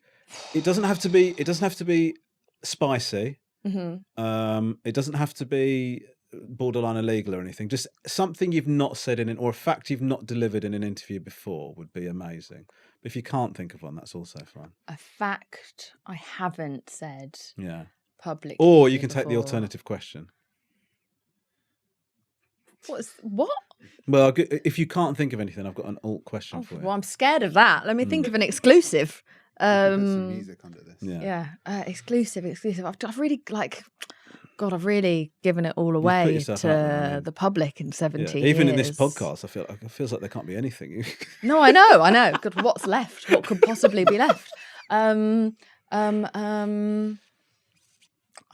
spicy. Mm-hmm. It doesn't have to be borderline illegal or anything. Just something you've not said or a fact you've not delivered in an interview before would be amazing. But if you can't think of one, that's also fine. A fact I haven't said publicly. Or you can take the before. alternative question. What? Well, if you can't think of anything, I've got an alt question for you. Well, I'm scared of that. Let me think of an exclusive. Put some music under this. Exclusive. I've really I've really given it all put away yourself out there, I mean. the public in 17 Even years. in this podcast, it feels like there can't be anything. No, I know. God, what's left? What could possibly be left? I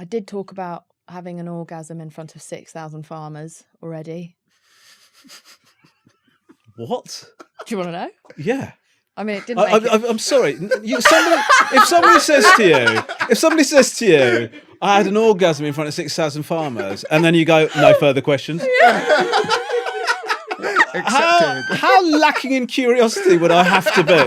did talk about having an orgasm in front of 6,000 farmers already. What? Do you want to know? Yeah. I mean, it didn't make it. I'm sorry. If somebody says to you, I had an orgasm in front of 6,000 farmers, and then you go, no further questions. How lacking in curiosity would I have to be?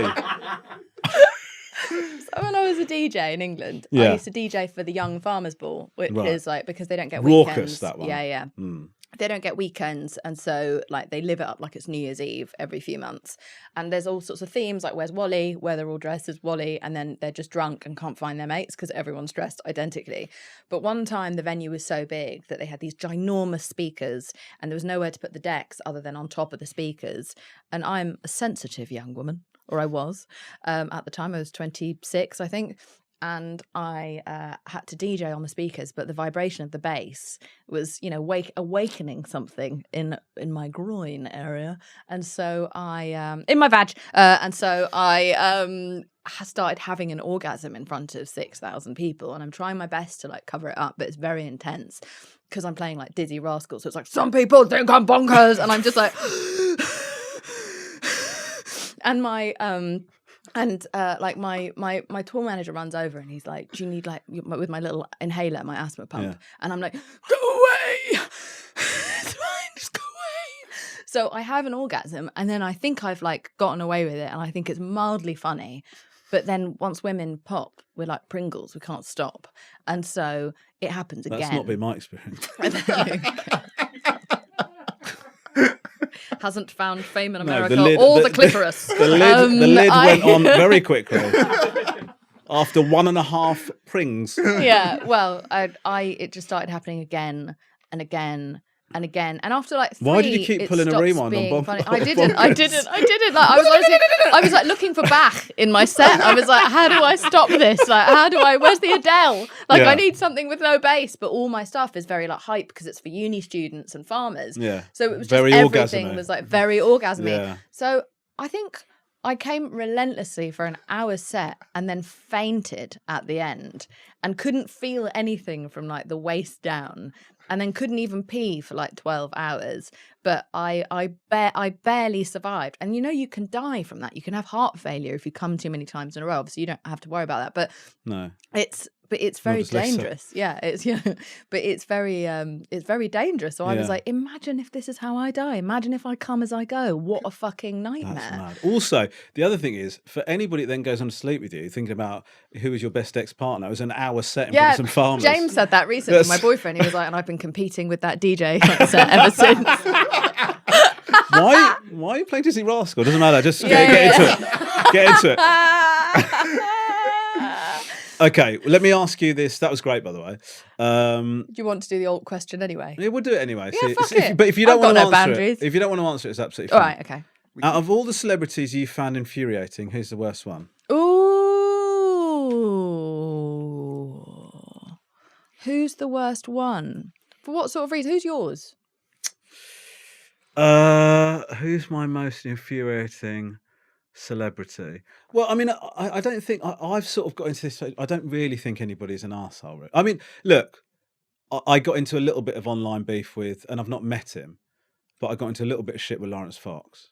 So when I was a DJ in England, I Yeah. used to DJ for the Young Farmers Ball, which Right. is like, because they don't get Raucous, weekends. that one. Yeah. Mm. They don't get weekends, and so like they live it up like it's New Year's Eve every few months. And there's all sorts of themes, like where's Wally, where they're all dressed as Wally, and then they're just drunk and can't find their mates because everyone's dressed identically. But one time the venue was so big that they had these ginormous speakers, and there was nowhere to put the decks other than on top of the speakers. And I'm a sensitive young woman, or I was at the time. I was 26, I think. And I had to DJ on the speakers, but the vibration of the bass was, awakening something in my groin area, and so I in my vag, and so I started having an orgasm in front of 6,000 people, and I'm trying my best to cover it up, but it's very intense because I'm playing like Dizzy Rascal, so it's like some people think I'm bonkers, and I'm just like, and my And like my tour manager runs over and he's like, "Do you need like with my little inhaler, my asthma pump?" Yeah. And I'm like, "Go away, it's fine, just go away." So I have an orgasm, and then I think I've like gotten away with it, and I think it's mildly funny. But then once women pop, we're like Pringles, we can't stop, and so it happens again. That's not been my experience. Hasn't found fame in No, America the lid- or the- the clitoris. The lid went on very quickly after 1.5 prings. Yeah, well, it just started happening again and again and again, and after like 3, Why did you keep it pulling a stops rewind on being Bob? funny. I didn't. Like, I was like looking for Bach in my set. I was like, how do I stop this? Like, where's the Adele? Like, Yeah. I need something with no bass, but all my stuff is very like hype because it's for uni students and farmers. Yeah. So it was Very just everything orgasmy. was like very orgasmy. Yeah. So I think I came relentlessly for an hour set and then fainted at the end and couldn't feel anything from like the waist down, and then couldn't even pee for like 12 hours. But I barely survived. And you know, you can die from that. You can have heart failure if you come too many times in a row. Obviously, you don't have to worry about that. But No. it's very dyslexia. dangerous. Yeah, but it's very dangerous. So I was Yeah. like, imagine if this is how I die. Imagine if I come as I go. What a fucking That's nightmare. mad. Also, the other thing is, for anybody that then goes on to sleep with you, thinking about who is your best ex-partner, it was an hour set in front Yeah, of some farmers. James said that recently. Yes. My boyfriend, he was like, and I've been competing with that DJ set ever since. Why are you playing Dizzy Rascal? Doesn't matter. Just get into it. Get into it. Okay, well, let me ask you this. That was great, by the way. Do you want to do the alt question anyway? Yeah, we'll do it anyway. Yeah, fuck it. But if you I've don't want got to no answer boundaries. it, if you don't want to answer it, it's absolutely All fine. right, okay. Out of all the celebrities you found infuriating, who's the worst one? Ooh. Who's the worst one? For what sort of reason? Who's yours? Who's my most infuriating celebrity? Well, I mean, I don't think I've sort of got into this. I don't really think anybody's an arsehole. I mean, look, I got into a little bit of online beef with, and I've not met him, but I got into a little bit of shit with Laurence Fox.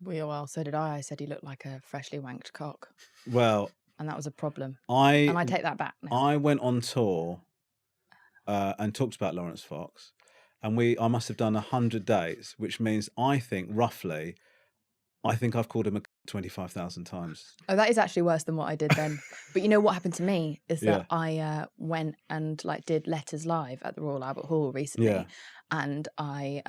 Well, so did I. I said he looked like a freshly wanked cock, Well, and that was a problem. I And I take that back now. I went on tour and talked about Laurence Fox, and I must have done 100 days, which means I think I've called him a 25,000 times. Oh, that is actually worse than what I did then. But you know what happened to me is that Yeah. I went and like did Letters Live at the Royal Albert Hall recently, Yeah. and I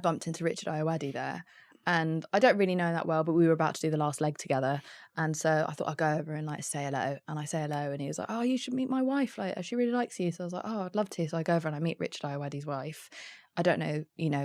bumped into Richard Ayoade there. And I don't really know him that well, but we were about to do the last leg together. And so I thought I'd go over and like say hello. And I say hello, and he was like, "Oh, you should meet my wife later. She really likes you." So I was like, "Oh, I'd love to." So I go over and I meet Richard Ayoade's wife. I don't know,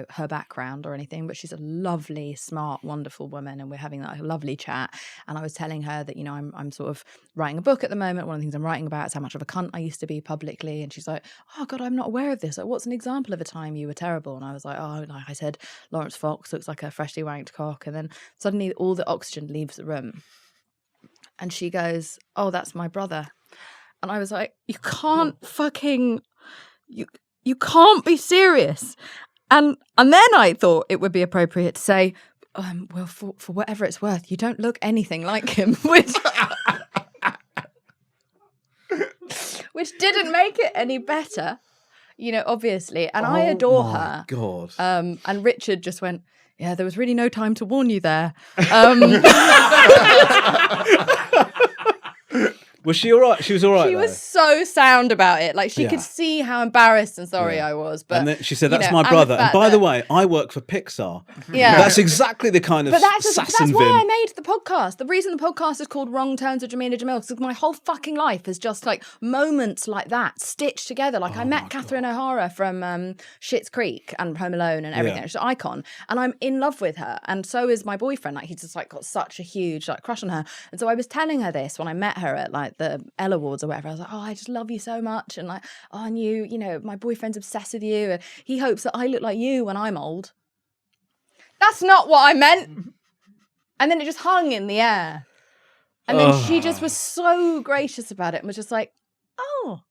her background or anything, but she's a lovely, smart, wonderful woman, and we're having that lovely chat. And I was telling her that, I'm sort of writing a book at the moment. One of the things I'm writing about is how much of a cunt I used to be publicly. And she's like, "Oh God, I'm not aware of this. Like, what's an example of a time you were terrible?" And I was like, "Oh, like I said, Laurence Fox looks like a freshly wanked cock." And then suddenly all the oxygen leaves the room, and she goes, "Oh, that's my brother." And I was like, "You can't fucking you can't be serious." And then I thought it would be appropriate to say, well, for whatever it's worth, you don't look anything like him, which didn't make it any better, obviously. And I adore her. God. And Richard just went, "Yeah, there was really no time to warn you there." Was she all right? She was all right. She was so sound about it. Like, she could see how embarrassed and sorry I was. But And then she said, you "That's know, my brother." And fact by the that- way, I work for Pixar. Yeah. That's exactly the kind of But that's assassin why I vim. made the podcast. The reason the podcast is called Wrong Turns with Jameela Jamil is because my whole fucking life is just like moments like that stitched together. Like, I met Catherine O'Hara from Schitt's Creek and Home Alone and everything. Yeah. She's an icon, and I'm in love with her. And so is my boyfriend. Like, he's just like got such a huge like crush on her. And so I was telling her this when I met her at like the Elle Awards or whatever. I was like, "Oh, I just love you so much," and like, "Oh, and my boyfriend's obsessed with you, and he hopes that I look like you when I'm old." That's not what I meant. And then it just hung in the air. And then she just was so gracious about it and was just like, "Oh."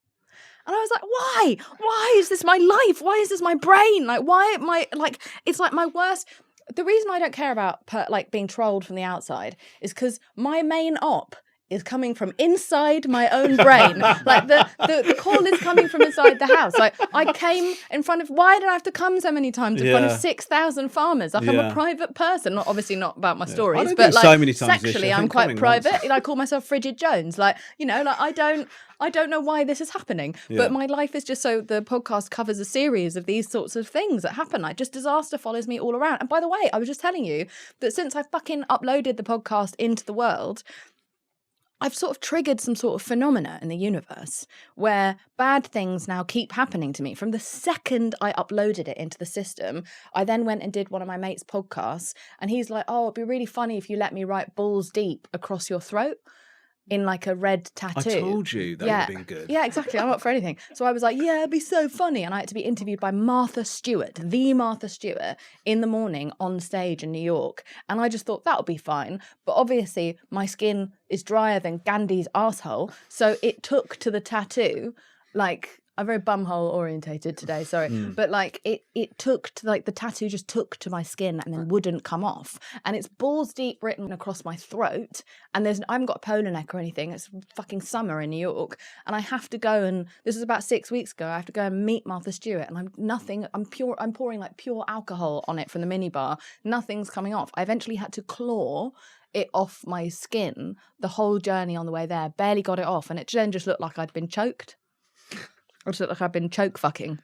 And I was like, "Why? Why is this my life? Why is this my brain? Like, why am I, like, it's like my worst." the reason I don't care about like being trolled from the outside is because my main op is coming from inside my own brain. Like the call is coming from inside the house. Like I came in front of, why did I have to come so many times in front of 6,000 farmers? Like I'm a private person, obviously not about my stories, but like so many times sexually I'm quite private. I call myself Frigid Jones. Like, you know, like I don't know why this is happening, but my life is just so the podcast covers a series of these sorts of things that happen. Like just disaster follows me all around. And by the way, I was just telling you that since I fucking uploaded the podcast into the world, I've sort of triggered some sort of phenomena in the universe where bad things now keep happening to me. From the second I uploaded it into the system, I then went and did one of my mates' podcasts, and he's like, oh, it'd be really funny if you let me write balls deep across your throat in like a red tattoo. I told you that would have been good. Yeah, exactly. I'm up for anything. So I was like, yeah, it'd be so funny. And I had to be interviewed by Martha Stewart, the Martha Stewart, in the morning on stage in New York. And I just thought that would be fine. But obviously my skin is drier than Gandhi's arsehole. So it took to the tattoo, like, I'm very bumhole orientated today, sorry. But like it took to, like, the tattoo just took to my skin and then wouldn't come off. And it's balls deep written across my throat. And I haven't got a polo neck or anything. It's fucking summer in New York. And I have to go, and this was about 6 weeks ago, I have to go and meet Martha Stewart, and I'm pouring like pure alcohol on it from the minibar. Nothing's coming off. I eventually had to claw it off my skin the whole journey on the way there. Barely got it off. And it then just looked like I'd been choked. I just look like I've been choke fucking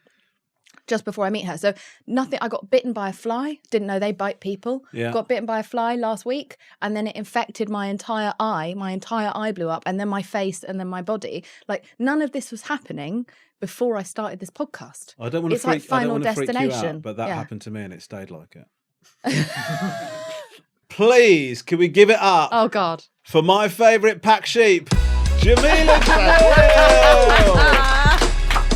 just before I meet her. So nothing. I got bitten by a fly. Didn't know they bite people. Yeah. Got bitten by a fly last week, and then it infected my entire eye. My entire eye blew up, and then my face, and then my body. Like none of this was happening before I started this podcast. I don't want to It's freak, like Final I don't want to freak you Destination. out, but that Yeah. happened to me and it stayed like it. Please, can we give it up Oh God. for my favourite pack sheep, Jameela Jamil?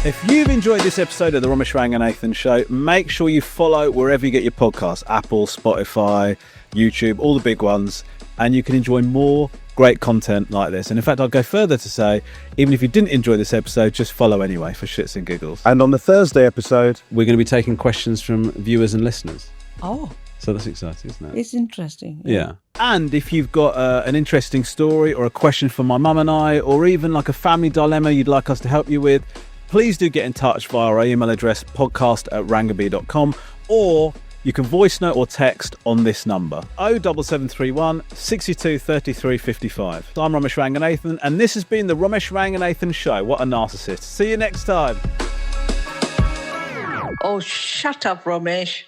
If you've enjoyed this episode of the Romesh Ranganathan Show, make sure you follow wherever you get your podcasts, Apple, Spotify, YouTube, all the big ones, and you can enjoy more great content like this. And in fact, I'd go further to say, even if you didn't enjoy this episode, just follow anyway for shits and giggles. And on the Thursday episode, We're going to be taking questions from viewers and listeners. Oh, So that's exciting, isn't it? it's interesting. Yeah. And if you've got an interesting story or a question for my mum and I, or even like a family dilemma you'd like us to help you with, please do get in touch via our email address, podcast@rangabee.com, or you can voice note or text on this number, 07731 62 33 55. I'm Romesh Ranganathan, and this has been the Romesh Ranganathan Show. What a narcissist. See you next time. Oh, shut up, Romesh.